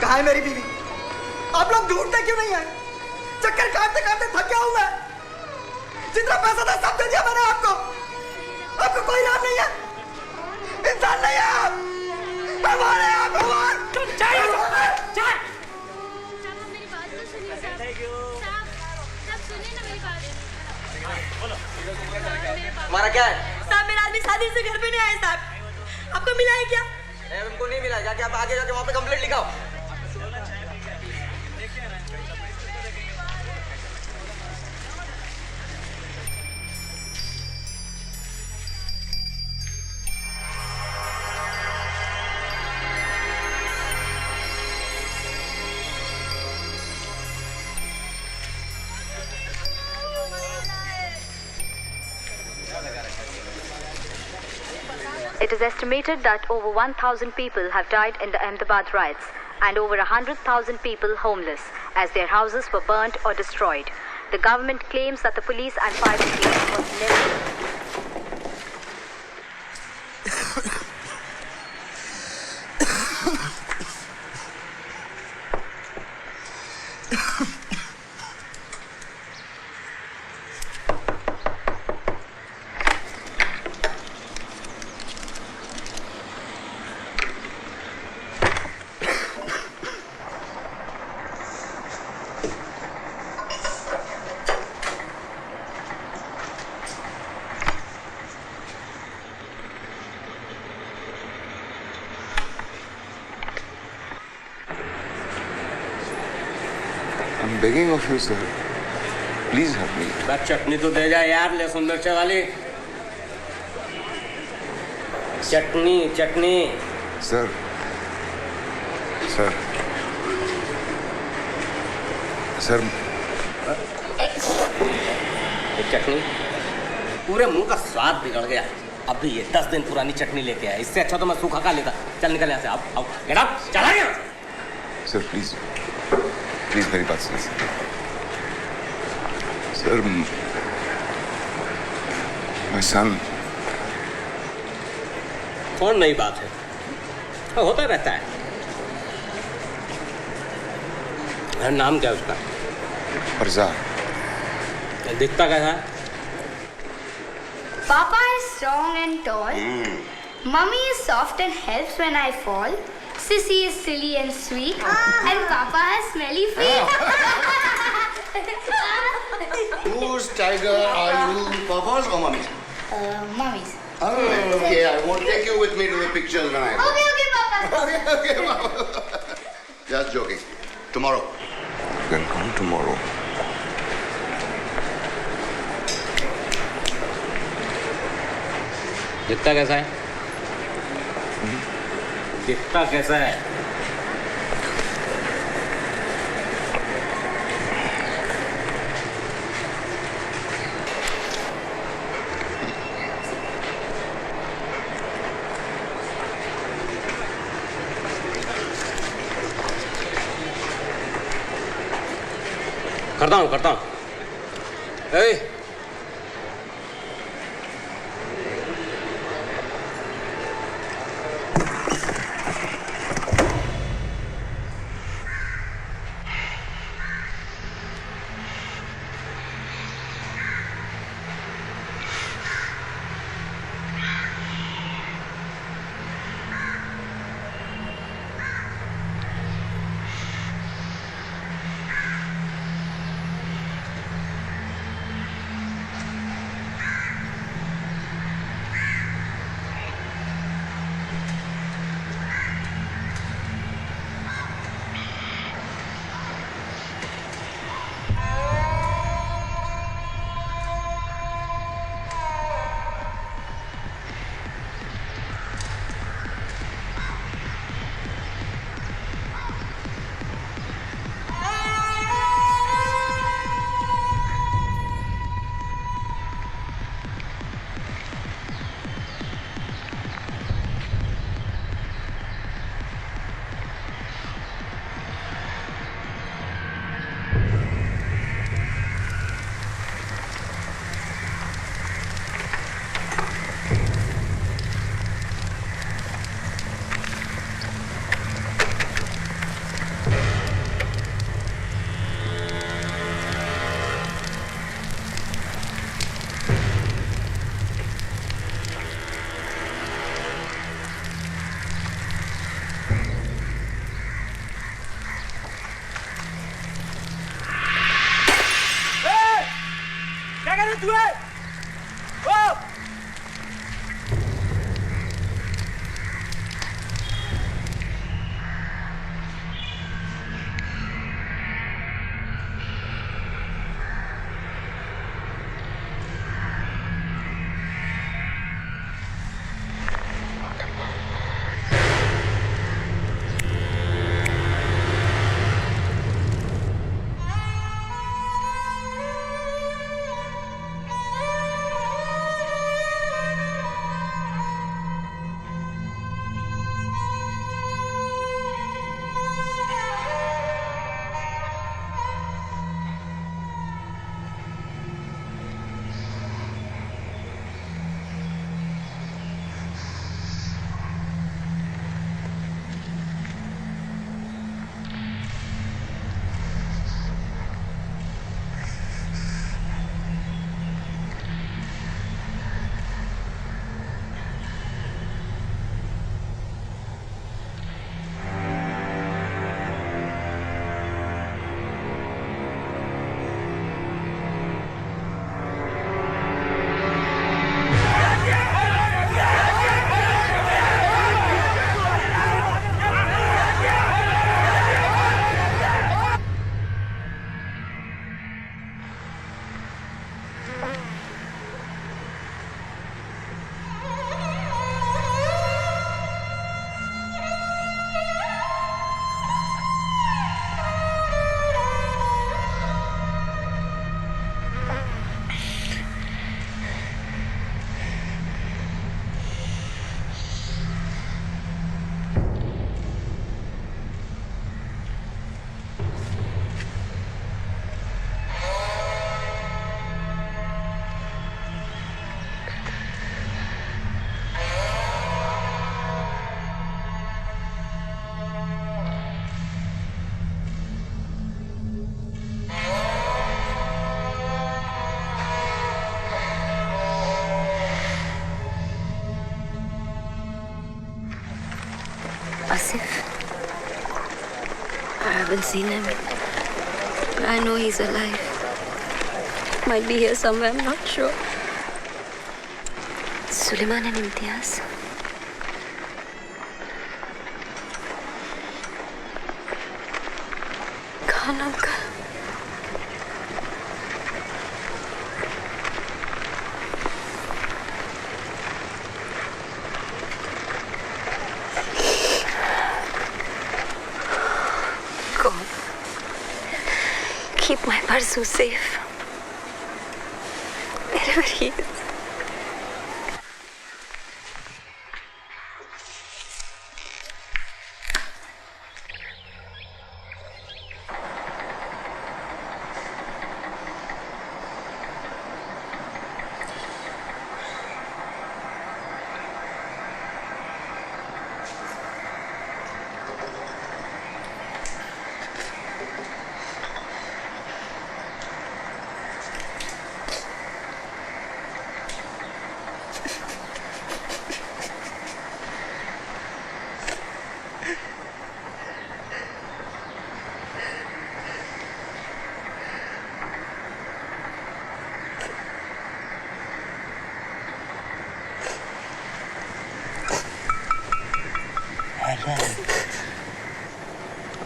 कहाँ है मेरी बीवी? आप लोग ढूंढते क्यों नहीं है? चक्कर काटते काटते थक गया हूं मैं। जितना पैसा था सब दे दिया मैंने आपको। आपको कोई नाम नहीं है, इंसान नहीं है आप। भगवान है आप, भगवान। हमारा क्या है? साहब मेरा आदमी शादी से घर पे नहीं आया साहब। आपको मिला है क्या? उनको नहीं मिला। जाके आप आगे जाके वहाँ पे complaint लिखाओ। It is estimated that over 1,000 people have died in the Ahmedabad riots and over 100,000 people homeless as their houses were burnt or destroyed. The government claims that the police and fire brigade was never... I'm begging of you, sir. Please help me. बस चटनी तो दे जा यार, लहसुन मिर्चा वाली चटनी चटनी। Sir. Sir. Sir. चटनी पूरे मुंह का स्वाद बिगड़ गया। अभी ये 10 दिन पुरानी चटनी लेके आया, इससे अच्छा तो मैं सूखा खा लेता। चल निकल यहाँ से, आओ गेट आउट, चला गया। Sir, please. Please, मेरी बात सुनिए। Sir, my son. कौन नई बात है? होता रहता है। नाम क्या है उसका? Parzania. दिखता कैसा है? Papa is strong and tall. Mummy is soft and helps when I fall. Sissy is silly and sweet. And Papa has smelly feet. Whose tiger are you, Papa's or Mummy's? Mummy's. Okay, I won't take you with me to the pictures when I go. Okay, Papa. Okay, Papa. Just joking. Tomorrow. You can come tomorrow. दिखता कैसा है? दिखता कैसा है? करता हूँ ए haven't seen him. But I know he's alive. Might be here somewhere, I'm not sure. Suleiman and Imtiaz. Khan uncle. God, keep my Parzu safe. Wherever he is.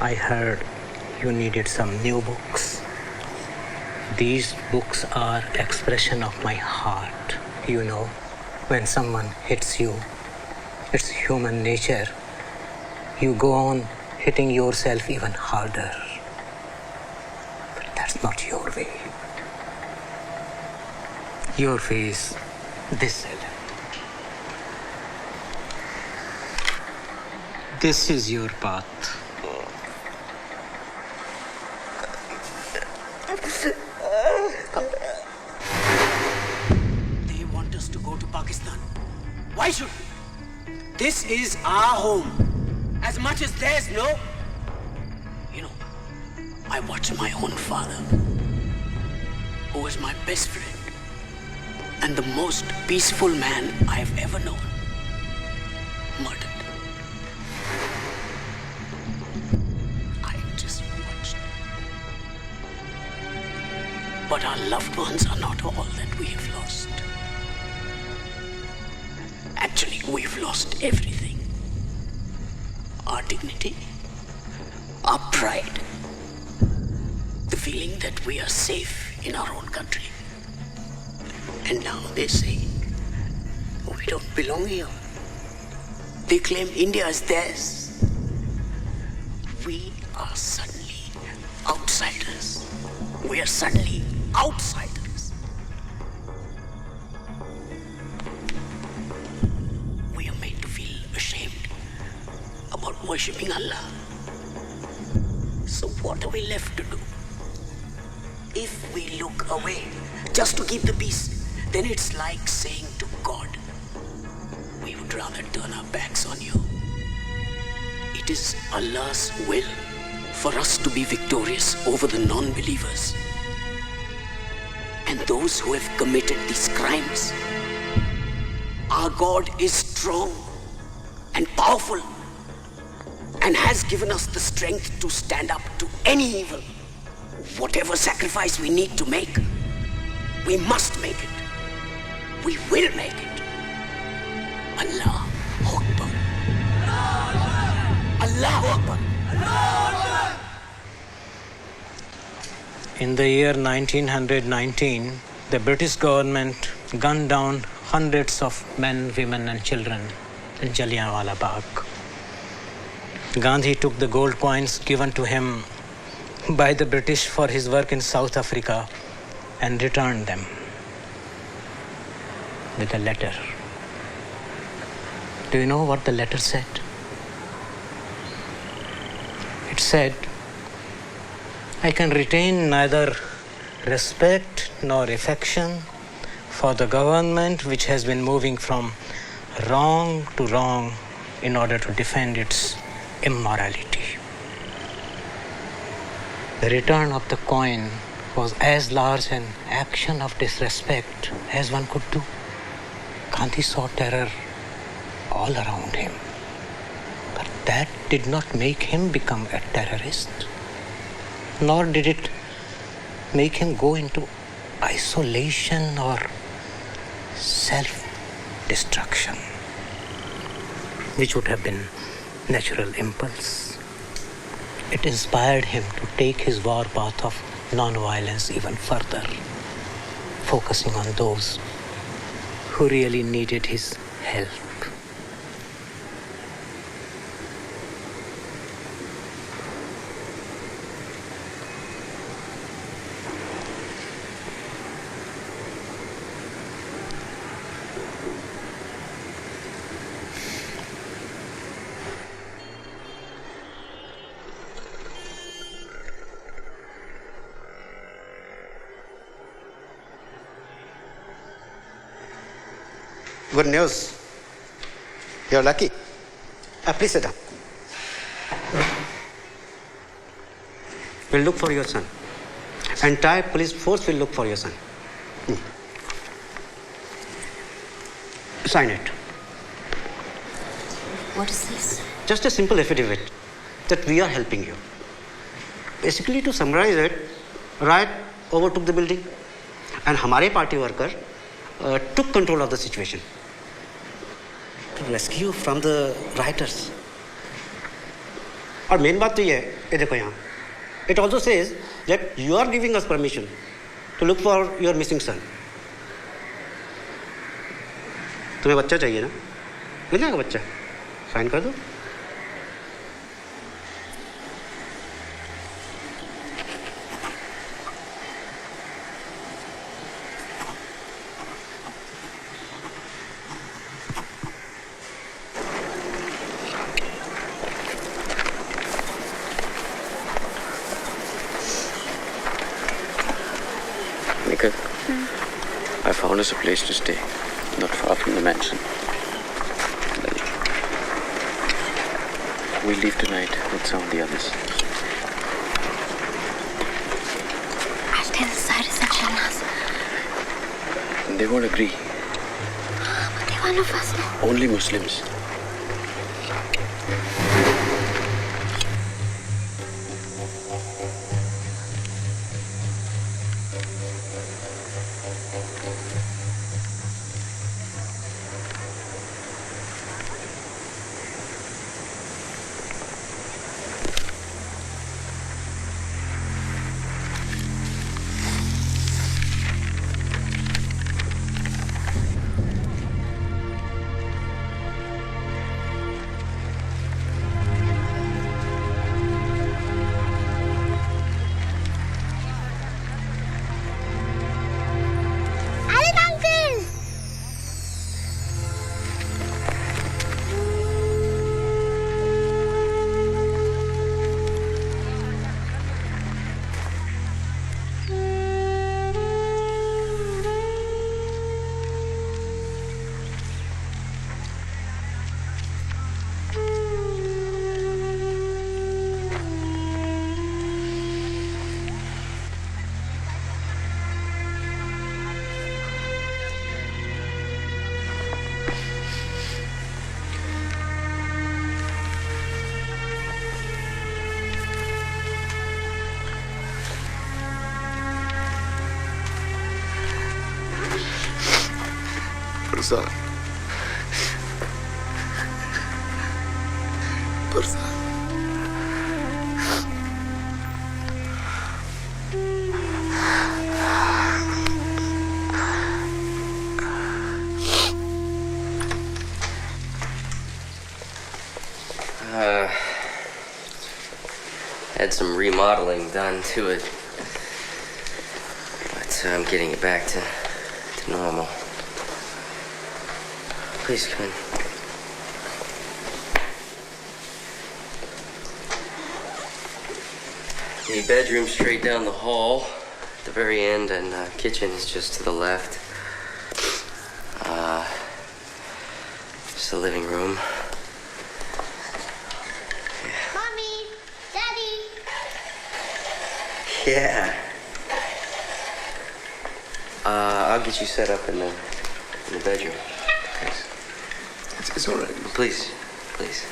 I heard you needed some new books. These books are expression of my heart. You know, when someone hits you, it's human nature. You go on hitting yourself even harder. But that's not your way. Your way is this, Ellen. This is your path. They want us to go to Pakistan. Why should we? This is our home. As much as theirs, no? You know, I watched my own father, who was my best friend and the most peaceful man I have ever known, murdered. But our loved ones are not all that we have lost. Actually, we've lost everything. Our dignity, our pride, the feeling that we are safe in our own country. And now they say, we don't belong here. They claim India is theirs. We are suddenly outsiders. We are suddenly outsiders. We are made to feel ashamed about worshipping Allah. So what are we left to do? If we look away just to keep the peace, then it's like saying to God, we would rather turn our backs on you. It is Allah's will for us to be victorious over the non-believers. And those who have committed these crimes. Our God is strong and powerful and has given us the strength to stand up to any evil. Whatever sacrifice we need to make, we must make it. We will make it. Allah Akbar. Allah Akbar. In the year 1919, the British government gunned down hundreds of men, women and children in Jallianwala Bagh. Gandhi took the gold coins given to him by the British for his work in South Africa and returned them with a letter. Do you know what the letter said? It said, I can retain neither respect nor affection for the government which has been moving from wrong to wrong in order to defend its immorality. The return of the coin was as large an action of disrespect as one could do. Gandhi saw terror all around him, but that did not make him become a terrorist. nor did it make him go into isolation or self-destruction, which would have been natural impulse. It inspired him to take his war path of non-violence even further, focusing on those who really needed his help. Good news. You're lucky. Please sit down. We'll look for your son. Entire police force will look for your son. Sign it. What is this? Just a simple affidavit that we are helping you. Basically, to summarize it, riot overtook the building and हमारे party worker took control of the situation to rescue from the rioters. और main बात तो ये है, ये देखो यहाँ. It also says that you are giving us permission to look for your missing son. तुम्हें बच्चा चाहिए ना? मिल जाएगा बच्चा. साइन कर दो. I found us a place to stay, not far from the mansion. We'll leave tonight with some of the others. I'll tell Cyrus and Shahnaz. They won't agree. But they one of us. Only Muslims. Parzania. Parzania. Had some remodeling done to it, but I'm getting it back to normal. Please come in. The bedroom straight down the hall at the very end, and kitchen is just to the left. Just the living room. Mommy, Daddy. Yeah. I'll get you set up in the bedroom. Thanks. It's all right. Please, please.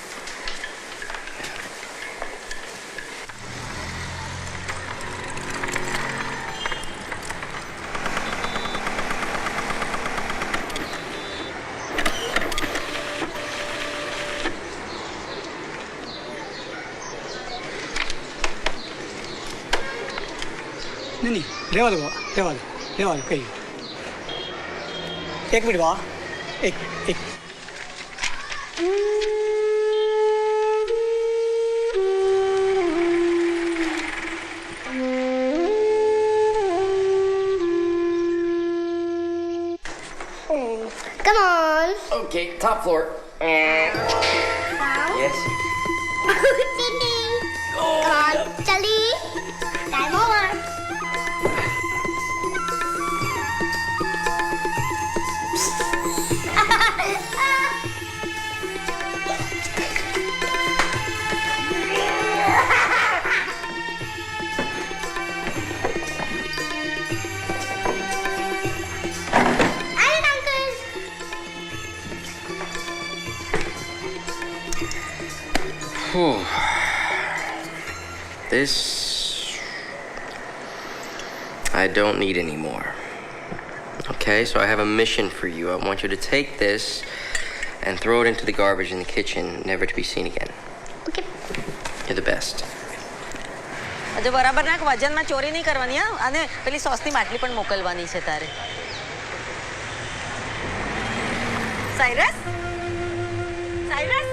नहीं रेवा दो कहीं एक minute बा एक Come on. Okay, top floor. Yes. Come on, Charlie. Time over. This I don't need anymore. Okay, so I have a mission for you. I want you to take this and throw it into the garbage in the kitchen, never to be seen again. Okay. You're the best. જો બરાબર નાખ વજનમાં ચોરી નહીં કરવાની હા અને પેલી સોસની માટલી પણ મોકલવાની છે તારે Cyrus Cyrus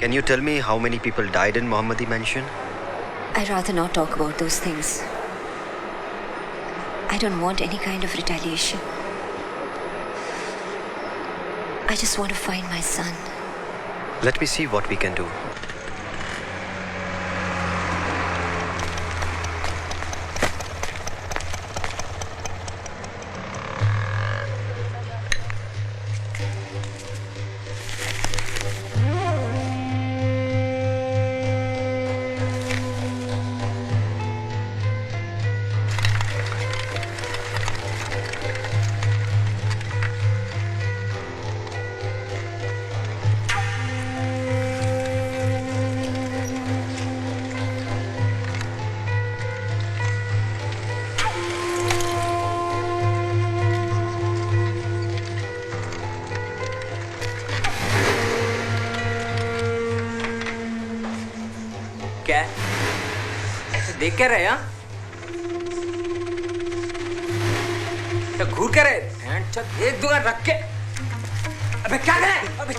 Can you tell me how many people died in Mohammadi Mansion? I'd rather not talk about those things. I don't want any kind of retaliation. I just want to find my son. Let me see what we can do. क्या ऐसे देख क्या रहे हैं तो घूर के रहे एक दूंगा रख के अबे क्या करे अबे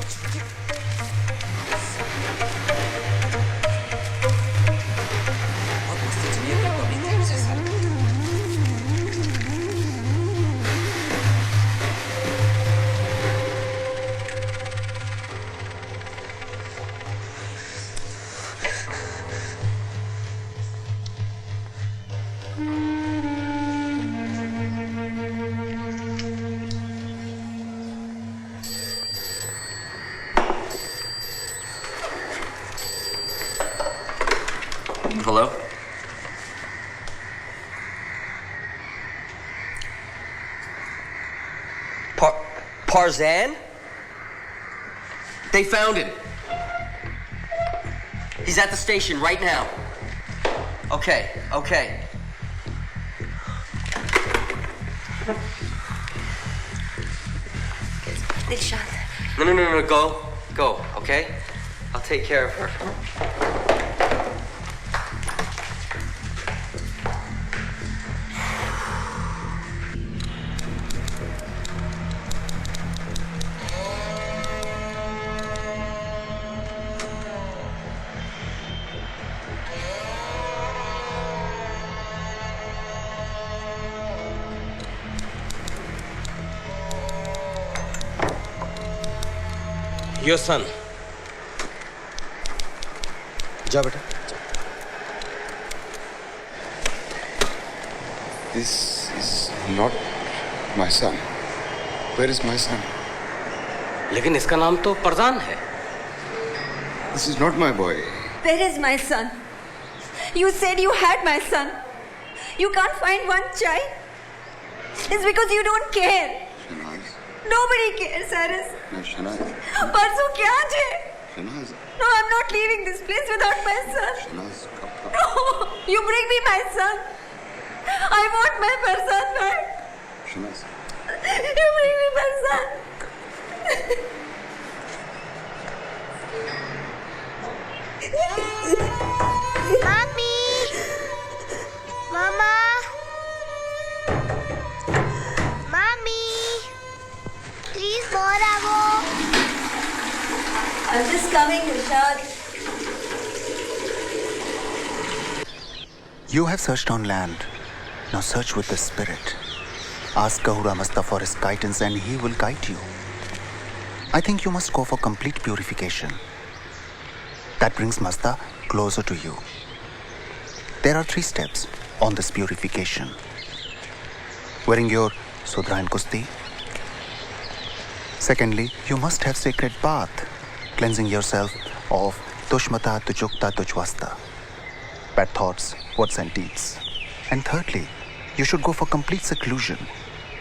Hello? Parzan? They found him. He's at the station right now. Okay. Dilshan. No, go, okay? I'll take care of her. Your son. जा बेटा. This is not my son. Where is my son? लेकिन इसका नाम तो परजान है. This is not my boy. Where is my son? You said you had my son. You can't find one child. It's because you don't care. Shanaz. Nobody cares, Cyrus. No, Shanaz. परसों क्या आज है? Shanaz. No, I'm not leaving this place without my son. Shanaz. No, you bring me my son. I want my Farzan back. Shanaz. You bring me Farzan. Mommy! Mama! Mommy! Please, Moravo! I'm just coming, Rishad. You have searched on land. Now search with the spirit. Ask Kahura Masta for his guidance and he will guide you. I think you must go for complete purification. That brings Masta closer to you. There are 3 steps on this purification. Wearing your Sudra and Kusti. Secondly, you must have sacred bath, cleansing yourself of Tushmata, Tujukta, Tujwasta, bad thoughts, words and deeds. And thirdly, you should go for complete seclusion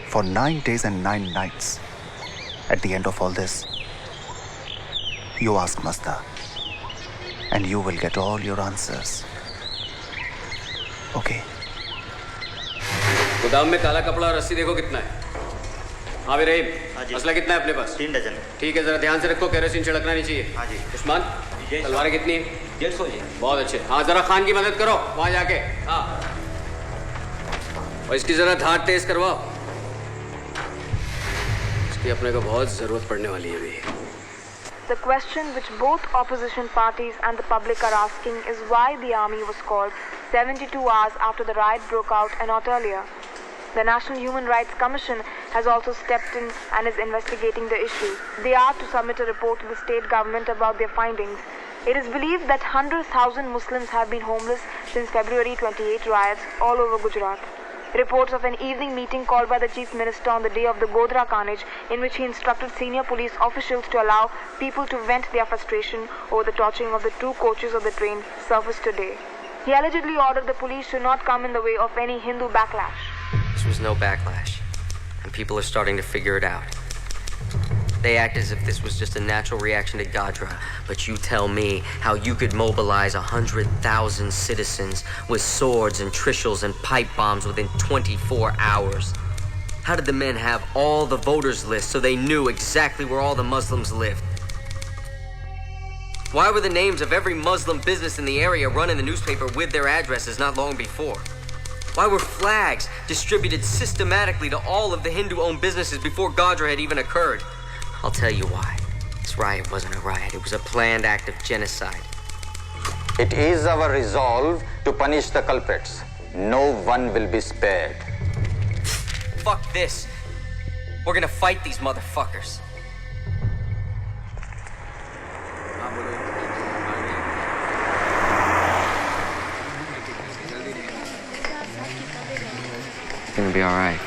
for 9 days and 9 nights. At the end of all this, you ask Masta, and you will get all your answers. Okay? गोदाम में काला कपड़ा और रस्सी देखो कितना है। हाँ भी रहीम, मसला कितना है अपने पास? 3 डजन। ठीक है, जरा ध्यान से रखो, केरोसिन छिड़कना नहीं चाहिए। हाँ जी। उस्मान, तलवारें कितनी है? 150 जी। बहुत अच्छे। हाँ, जरा खान की मदद करो वहाँ जाके। हाँ। और इसकी जरा धार तेज करवाओ। इसकी अपने को बहुत जरूरत पड़ने वाली है अभी। The question which both opposition parties and the public are asking is why the army was called 72 hours after the riot broke out and not earlier. The National Human Rights Commission has also stepped in and is investigating the issue. They are to submit a report to the state government about their findings. It is believed that 100,000 Muslims have been homeless since February 28 riots all over Gujarat. Reports of an evening meeting called by the Chief Minister on the day of the Godhra carnage, in which he instructed senior police officials to allow people to vent their frustration over the torching of the 2 coaches of the train, surfaced today. He allegedly ordered the police to not come in the way of any Hindu backlash. This was no backlash, and people are starting to figure it out. They act as if this was just a natural reaction to Godhra, but you tell me how you could mobilize 100,000 citizens with swords and trishles and pipe bombs within 24 hours. How did the men have all the voters lists so they knew exactly where all the Muslims lived? Why were the names of every Muslim business in the area run in the newspaper with their addresses not long before? Why were flags distributed systematically to all of the Hindu-owned businesses before Godhra had even occurred? I'll tell you why. This riot wasn't a riot. It was a planned act of genocide. It is our resolve to punish the culprits. No one will be spared. Fuck this. We're gonna fight these motherfuckers. It's gonna be all right.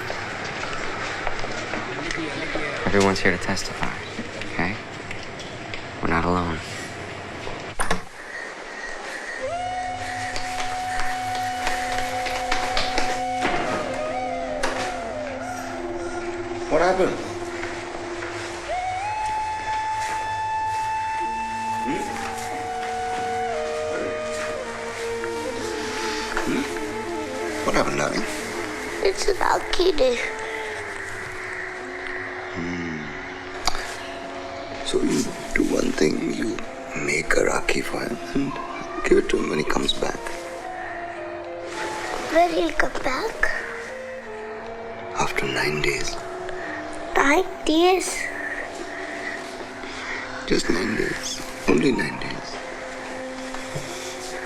Everyone's here to testify, okay? We're not alone. What happened? What happened, darling? It's an lucky day. So you do one thing, you make a Rakhi for him and give it to him when he comes back. When he'll come back? After 9 days. 9 days? Just 9 days. Only 9 days.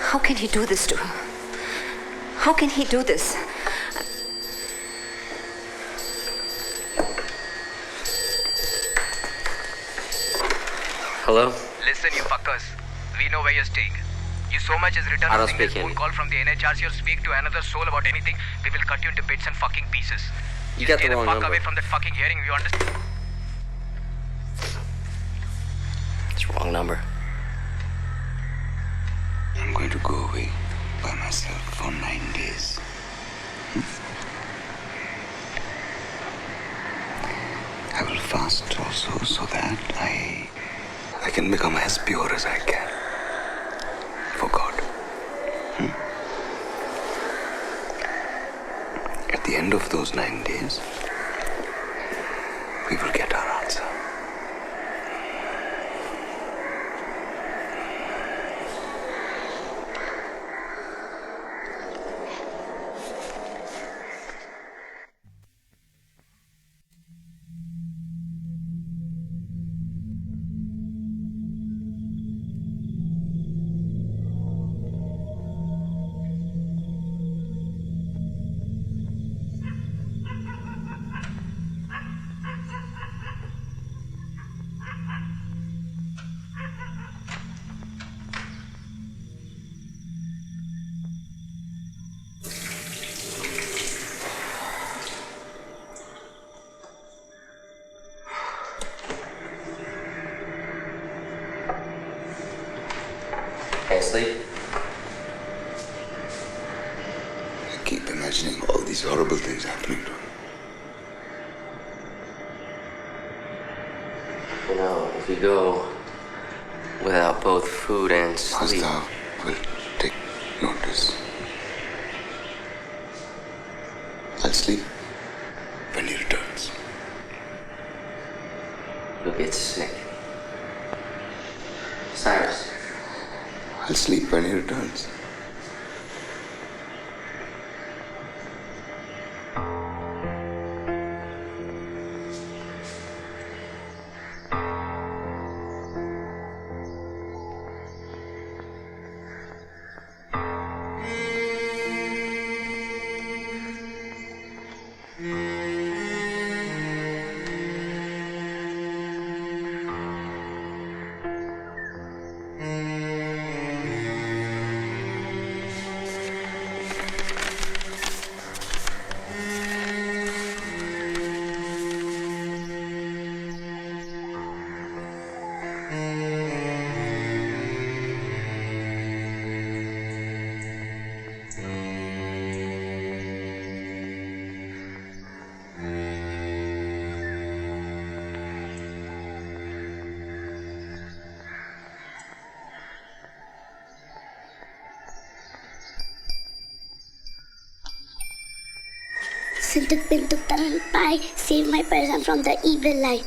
How can he do this to her? How can he do this? Hello? Listen, you fuckers. We know where you're staying. You so much as return I a don't single speak phone Hindi. call from the NHRC or speak to another soul about anything, we will cut you into bits and fucking pieces. You Just got stay the the wrong fuck number. away from that fucking hearing, you understand? It's the wrong number. I'm going to go away by myself for 9 days. I will fast also so that I can become as pure as I can for God. the end of those 9 days, we will get our answer. Sleep. I keep imagining all these horrible things happening to him. You know, if you go without both food and sleep... Master will take notice. I'll sleep when he returns. You'll get sick. Cyrus. I'll sleep when he returns. Sintuk Pintuk Taran Pai, save my person from the evil light.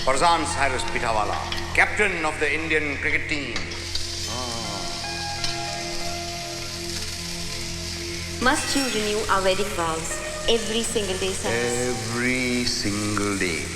Parzan Cyrus Pitawala, captain of the Indian cricket team. Must you renew our wedding vows every single day, Cyrus? Every single day.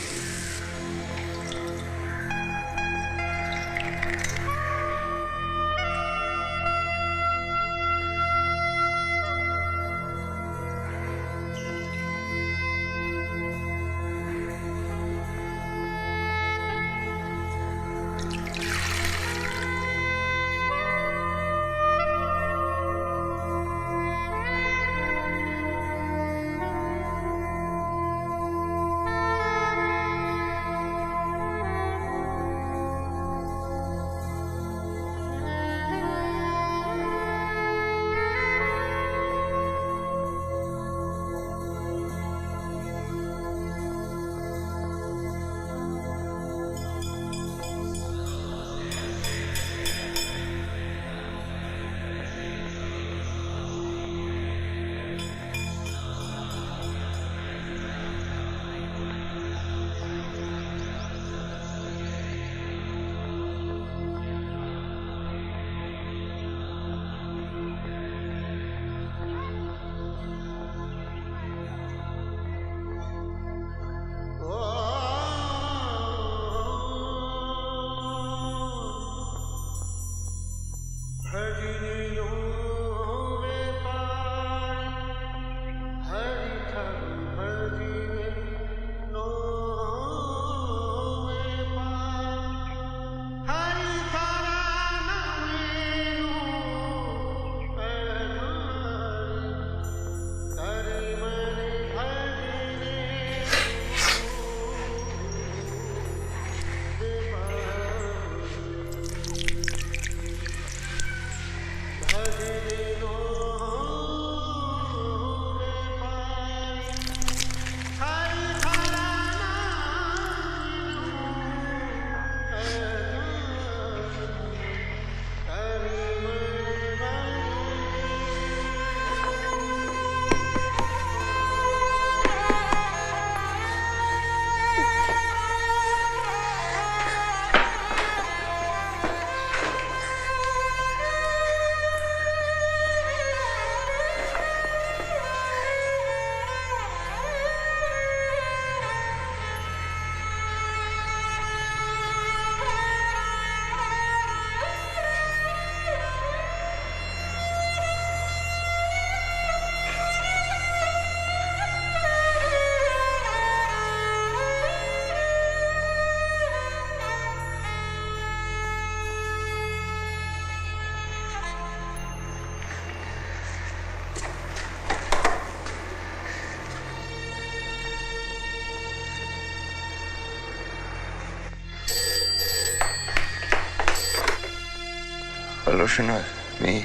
Hello, Shana. Me.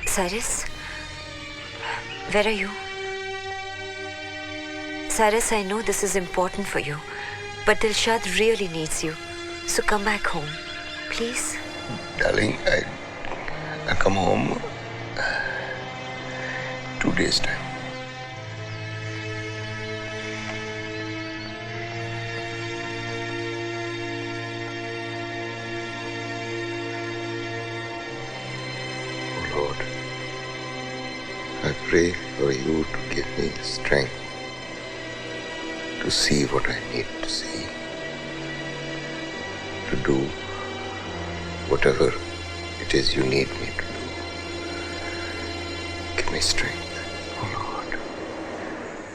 Cyrus? Where are you? Cyrus, I know this is important for you, but Dilshad really needs you. So come back home, please. Darling, I come home 2 days' time. Oh Lord, I pray for you to give me strength to see what I need to see, to do whatever it is you need me to do. Give me strength.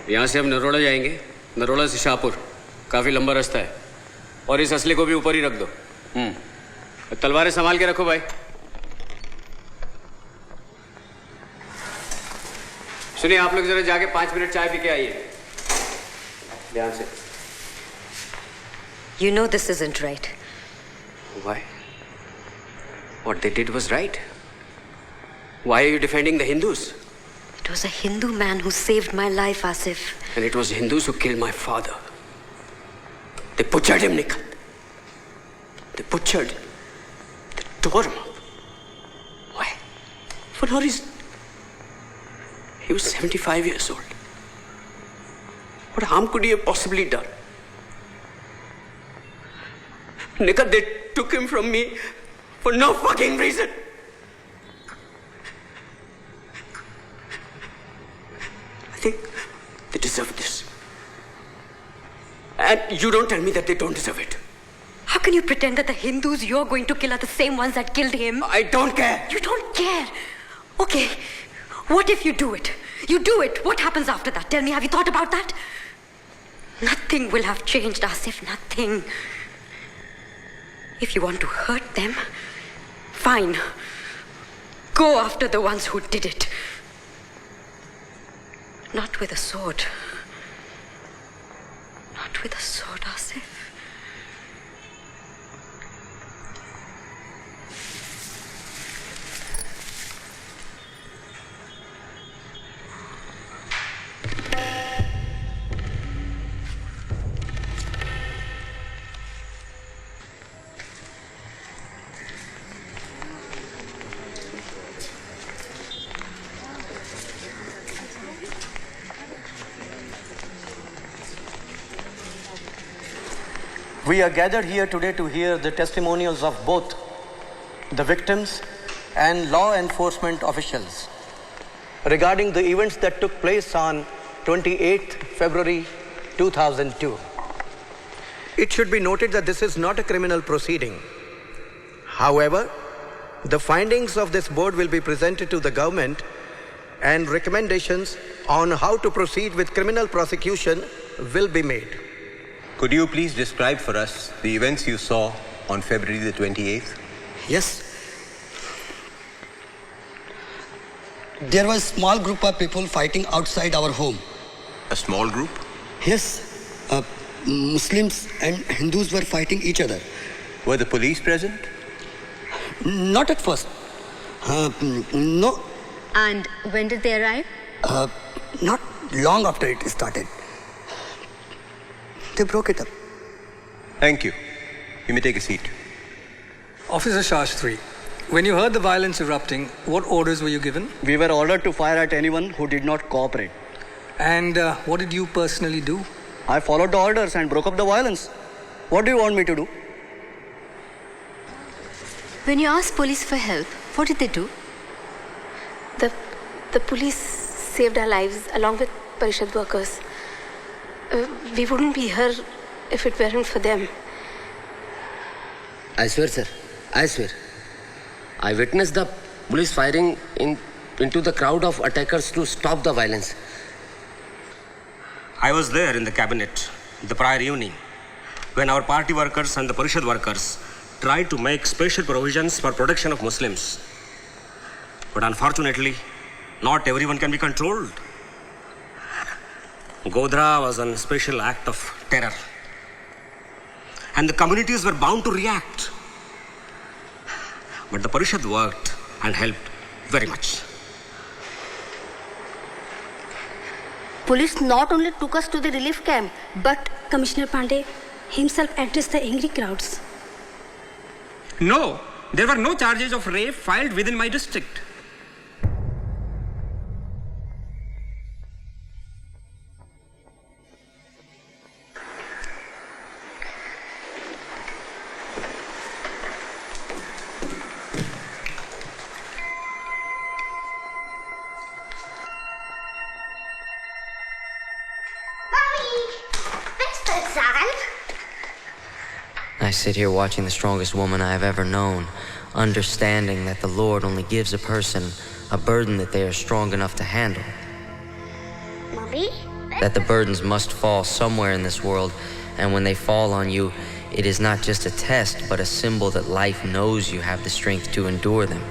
यहाँ से हम नरोड़ा जाएंगे, नरोड़ा से शाहपुर, काफी लंबा रास्ता है, और इस असले को भी ऊपर ही रख दो। तलवारें संभाल के रखो भाई। सुनिए, आप लोग जरा जाके 5 मिनट चाय पी के आइए। ध्यान से। You know this isn't right. Why? What they did was right. Why are you defending the Hindus? It was a Hindu man who saved my life, Asif. And it was Hindus who killed my father. They butchered him, Nikhil. They butchered him. They tore him up. Why? For no reason. He was 75 years old. What harm could he have possibly done? Nikhil, they took him from me for no fucking reason. I think they deserve this. And you don't tell me that they don't deserve it. How can you pretend that the Hindus you're going to kill are the same ones that killed him? I don't care. You don't care? Okay. What if you do it? You do it. What happens after that? Tell me, have you thought about that? Nothing will have changed, Asif. Nothing. If you want to hurt them, fine. Go after the ones who did it. Not with a sword. Not with a sword, Asif. We are gathered here today to hear the testimonials of both the victims and law enforcement officials regarding the events that took place on 28th February 2002. It should be noted that this is not a criminal proceeding. However, the findings of this board will be presented to the government and recommendations on how to proceed with criminal prosecution will be made. Could you please describe for us the events you saw on February the 28th? Yes. There was a small group of people fighting outside our home. A small group? Yes. Muslims and Hindus were fighting each other. Were the police present? Not at first. No. And when did they arrive? Not long after it started. They broke it up. Thank you. You may take a seat. Officer Shastri, when you heard the violence erupting, what orders were you given? We were ordered to fire at anyone who did not cooperate. And what did you personally do? I followed the orders and broke up the violence. What do you want me to do? When you asked police for help, what did they do? The police saved our lives along with Parishad workers. We wouldn't be here if it weren't for them. I swear, sir. I swear. I witnessed the police firing into the crowd of attackers to stop the violence. I was there in the cabinet the prior evening when our party workers and the Parishad workers tried to make special provisions for protection of Muslims. But unfortunately, not everyone can be controlled. Godhra was a special act of terror. And the communities were bound to react. but the Parishad worked and helped very much. Police not only took us to the relief camp, but Commissioner Pandey himself addressed the angry crowds. No, there were no charges of rape filed within my district. I sit here watching the strongest woman I have ever known, understanding that the Lord only gives a person a burden that they are strong enough to handle. Mommy? That the burdens must fall somewhere in this world, and when they fall on you, it is not just a test, but a symbol that life knows you have the strength to endure them.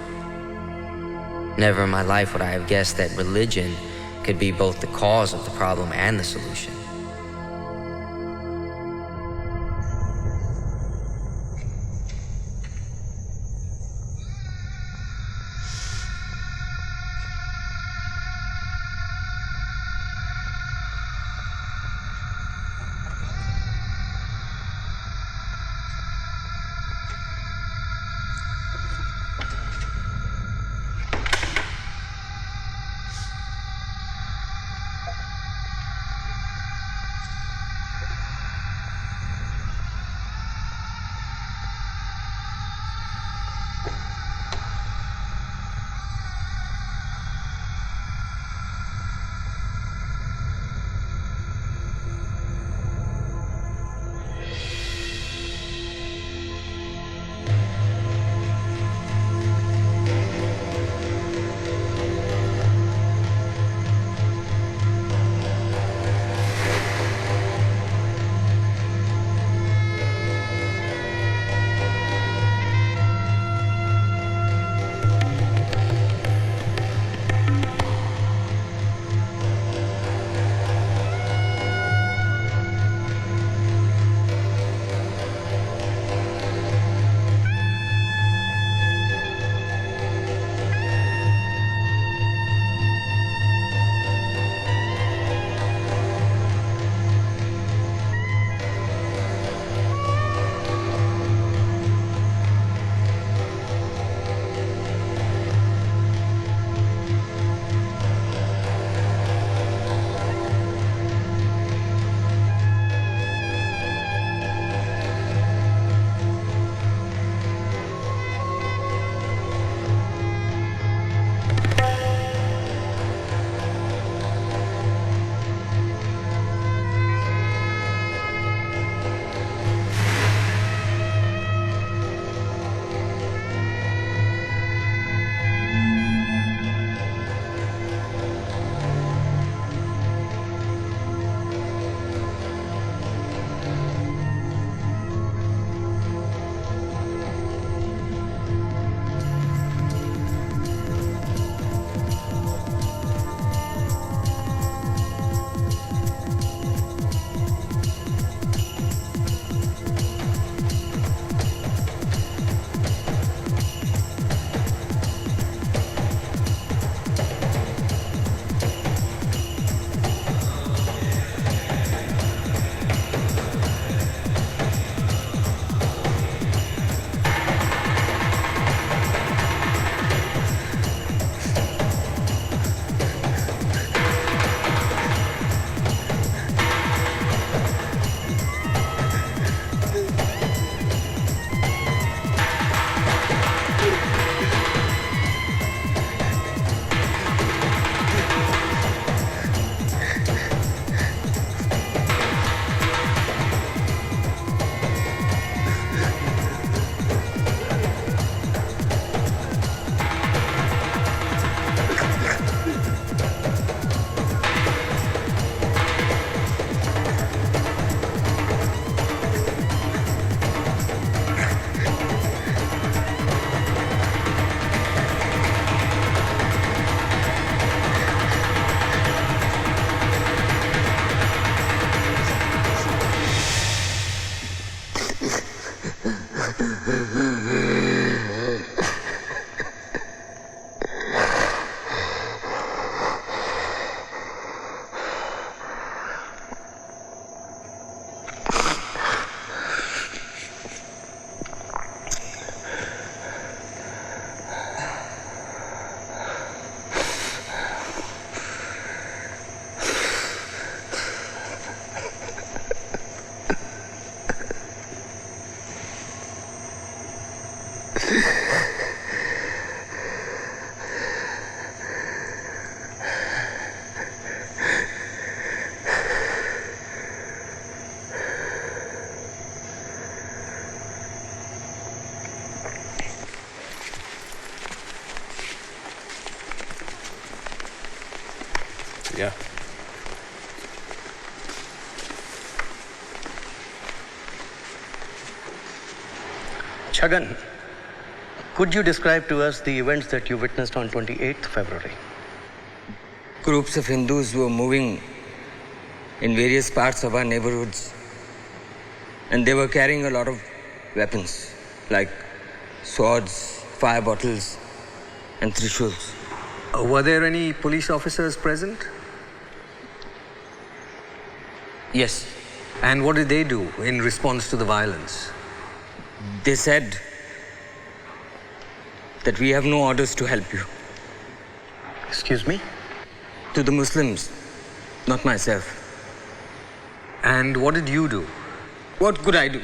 Never in my life would I have guessed that religion could be both the cause of the problem and the solution. Yeah. Chhagan, could you describe to us the events that you witnessed on 28th February? Groups of Hindus were moving in various parts of our neighborhoods, and they were carrying a lot of weapons like swords, fire bottles, and trishuls. Were there any police officers present? Yes. And what did they do in response to the violence? They said that we have no orders to help you. Excuse me? To the Muslims, not myself. And what did you do? What could I do?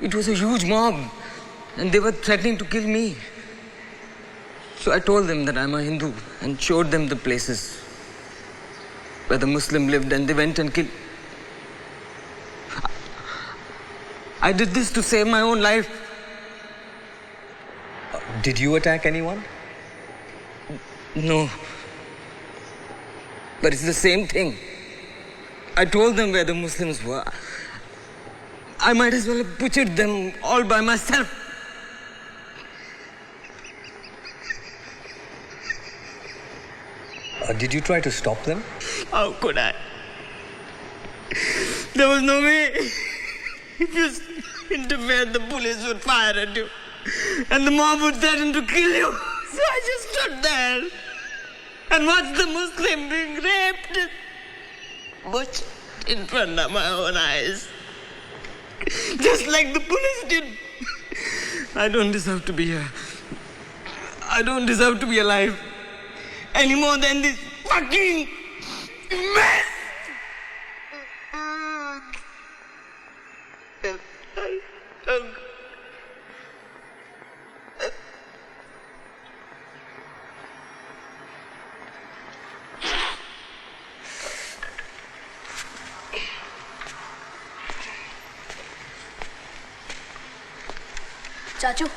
It was a huge mob, and they were threatening to kill me. So I told them that I'm a Hindu and showed them the places where the Muslim lived, and they went and killed. I did this to save my own life. Did you attack anyone? No. But it's the same thing. I told them where the Muslims were. I might as well have butchered them all by myself. Did you try to stop them? How could I? There was no way. If you interfered, the police would fire at you. And the mob would threaten to kill you. So I just stood there and watched the Muslim being raped. Butchered in front of my own eyes. Just like the police did. I don't deserve to be here. I don't deserve to be alive. Any more than this fucking mess. चाचू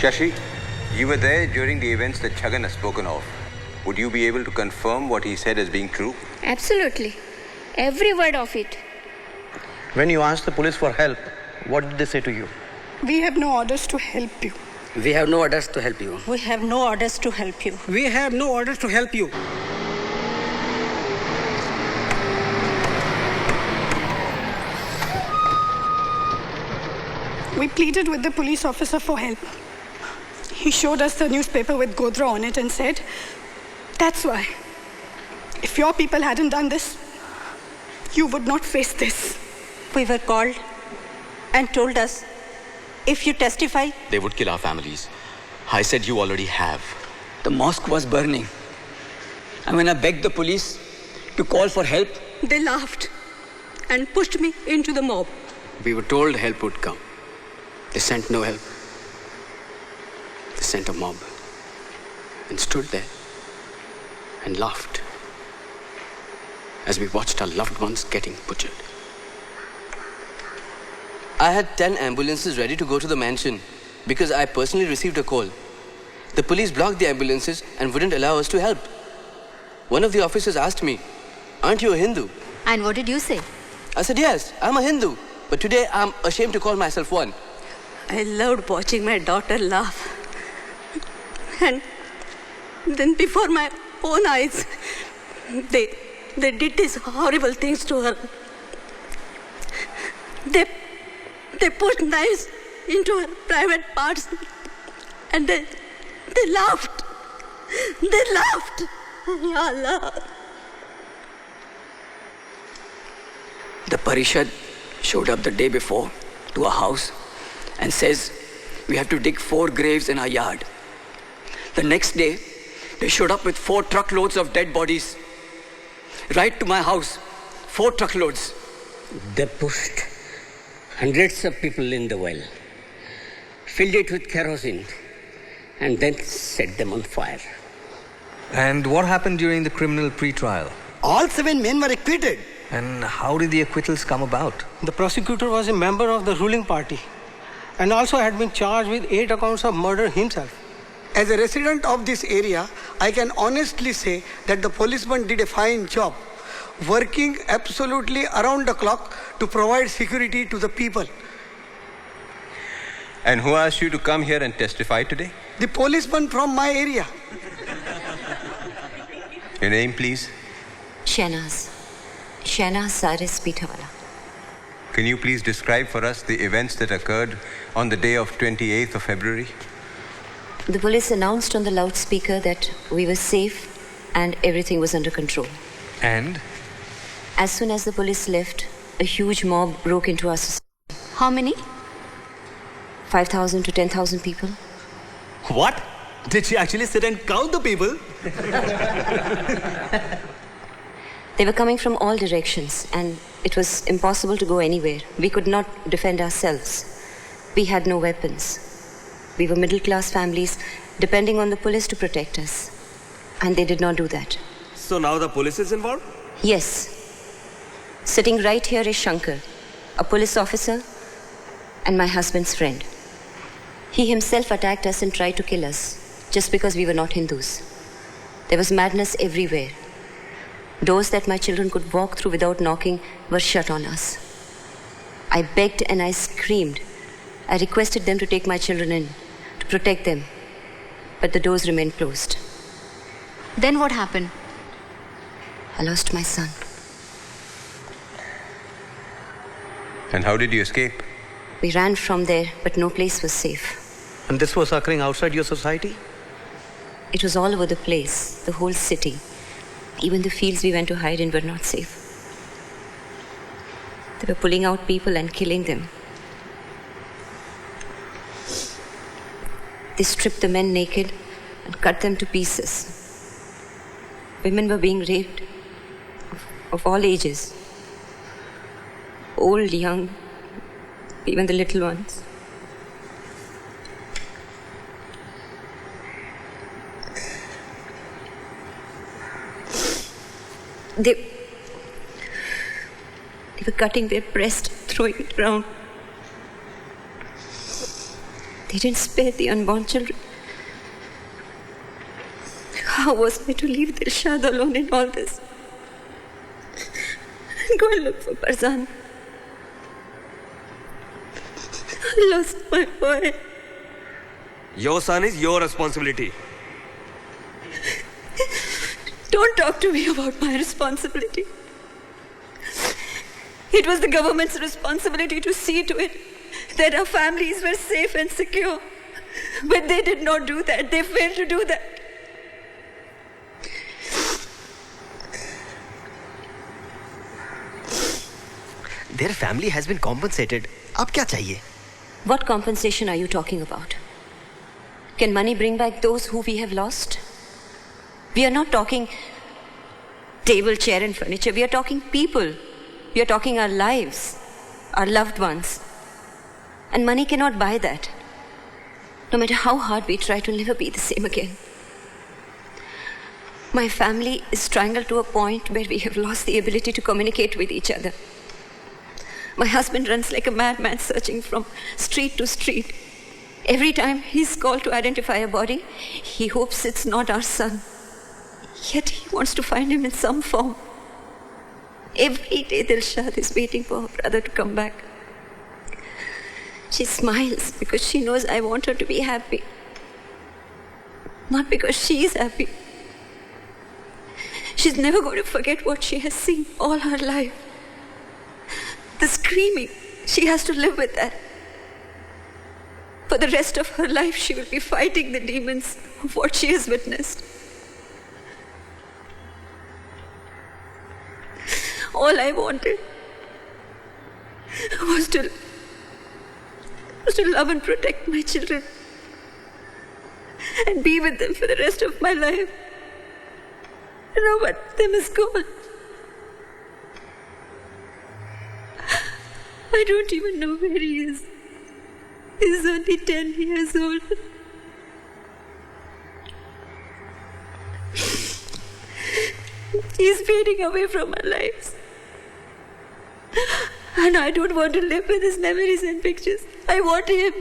Shashi, you were there during the events that Chhagan has spoken of. Would you be able to confirm what he said as being true? Absolutely. Every word of it. When you asked the police for help, what did they say to you? We have no orders to help you. We have no orders to help you. We have no orders to help you. We have no orders to help you. We pleaded with the police officer for help. He showed us the newspaper with Godra on it and said, that's why. If your people hadn't done this, you would not face this. We were called and told us, if you testify, they would kill our families. I said you already have. The mosque was burning. And when I begged the police to call for help, they laughed and pushed me into the mob. We were told help would come. They sent no help. They sent a mob and stood there and laughed as we watched our loved ones getting butchered. I had 10 ambulances ready to go to the mansion because I personally received a call. The police blocked the ambulances and wouldn't allow us to help. One of the officers asked me, "Aren't you a Hindu?" And what did you say? I said, "Yes, I'm a Hindu, but today I'm ashamed to call myself one." I loved watching my daughter laugh. And then before my own eyes, they did these horrible things to her. They put knives into her private parts and they laughed. They laughed. Ya Allah. the Parishad showed up the day before to our house and says, we have to dig 4 graves in our yard. The next day, they showed up with 4 truckloads of dead bodies right to my house, 4 truckloads. They pushed hundreds of people in the well, filled it with kerosene, and then set them on fire. And what happened during the criminal pre-trial? All 7 men were acquitted. And how did the acquittals come about? The prosecutor was a member of the ruling party and also had been charged with 8 accounts of murder himself. As a resident of this area, I can honestly say that the policeman did a fine job, working absolutely around the clock to provide security to the people. And who asked you to come here and testify today? The policeman from my area. Your name, please? Shahnaz Saris Pitawala. Can you please describe for us the events that occurred on the day of 28th of February? The police announced on the loudspeaker that we were safe and everything was under control. And? As soon as the police left, a huge mob broke into our society. How many? 5,000 to 10,000 people. What? Did she actually sit and count the people? They were coming from all directions and it was impossible to go anywhere. We could not defend ourselves. We had no weapons. We were middle-class families depending on the police to protect us. And they did not do that. So now the police is involved? Yes. Sitting right here is Shankar, a police officer and my husband's friend. He himself attacked us and tried to kill us just because we were not Hindus. There was madness everywhere. Doors that my children could walk through without knocking were shut on us. I begged and I screamed. I requested them to take my children in, to protect them. But the doors remained closed. Then what happened? I lost my son. And how did you escape? We ran from there, but no place was safe. And this was occurring outside your society? It was all over the place, the whole city. Even the fields we went to hide in were not safe. They were pulling out people and killing them. They stripped the men naked and cut them to pieces. Women were being raped of all ages. Old, young, even the little ones. They were cutting their breast, throwing it around. They didn't spare the unborn children. How was I to leave Dilshad alone in all this? And go and look for Parzania. I lost my boy. Your son is your responsibility. Don't talk to me about my responsibility. It was the government's responsibility to see to it that our families were safe and secure. But they did not do that. They failed to do that. Their family has been compensated. Ab kya chahiye? What compensation are you talking about? Can money bring back those who we have lost? We are not talking table, chair and furniture. We are talking people. We are talking our lives, our loved ones. And money cannot buy that. No matter how hard we try, to never be the same again. My family is strangled to a point where we have lost the ability to communicate with each other. My husband runs like a madman searching from street to street. Every time he's called to identify a body, he hopes it's not our son. Yet he wants to find him in some form. Every day Dilshad is waiting for her brother to come back. She smiles because she knows I want her to be happy. Not because she is happy. She's never going to forget what she has seen all her life. The screaming, she has to live with that. For the rest of her life, she will be fighting the demons of what she has witnessed. All I wanted was to love and protect my children and be with them for the rest of my life. And now what them is gone. I don't even know where he is. He's only 10 years old. He's fading away from our lives. And I don't want to live with his memories and pictures. I want him.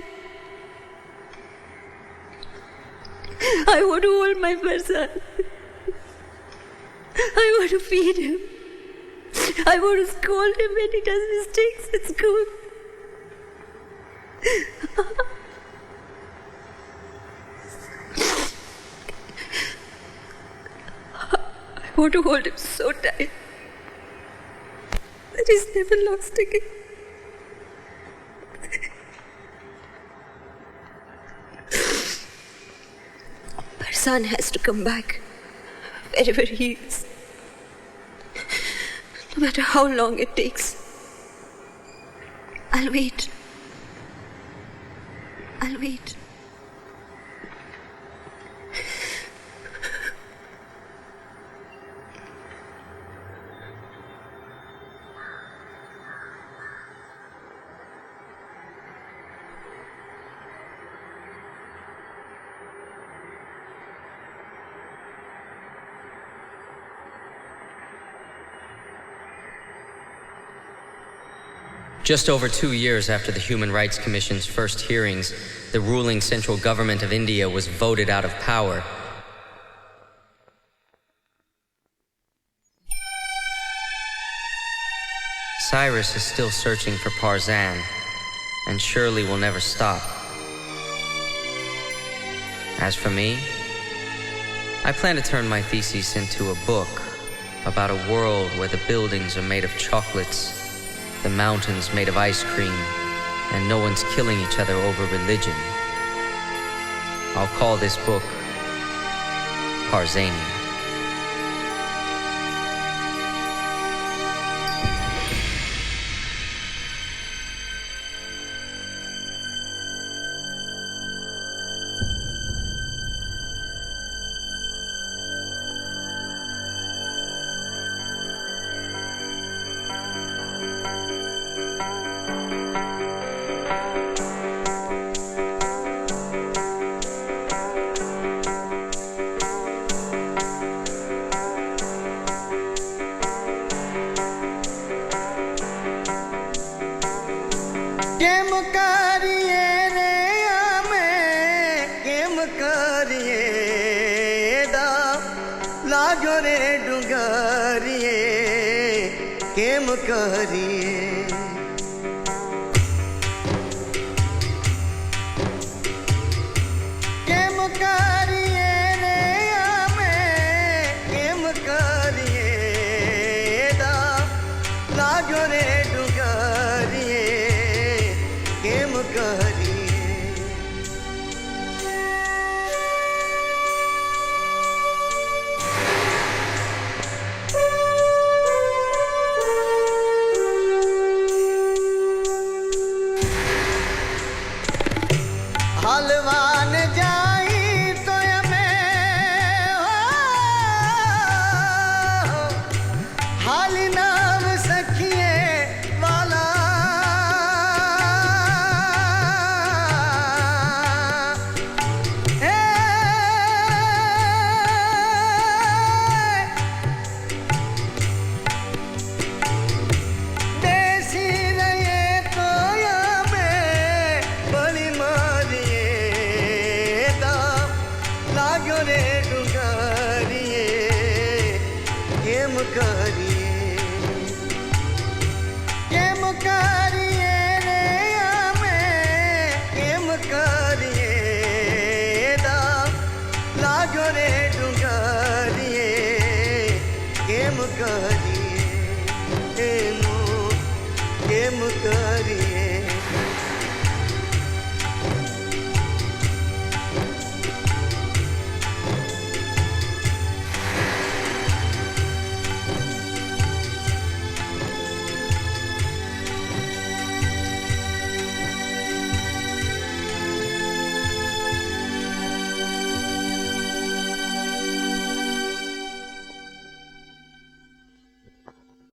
I want to hold my Farzan. I want to feed him. I want to scold him when he does mistakes at school. I want to hold him so tight that he's never lost again. Farzan has to come back wherever he is. No matter how long it takes. I'll wait. I'll wait. Just over 2 years after the Human Rights Commission's first hearings, the ruling central government of India was voted out of power. Cyrus is still searching for Parzan, and surely will never stop. As for me, I plan to turn my thesis into a book about a world where the buildings are made of chocolates, the mountains made of ice cream, and no one's killing each other over religion. I'll call this book Parzania. Game kari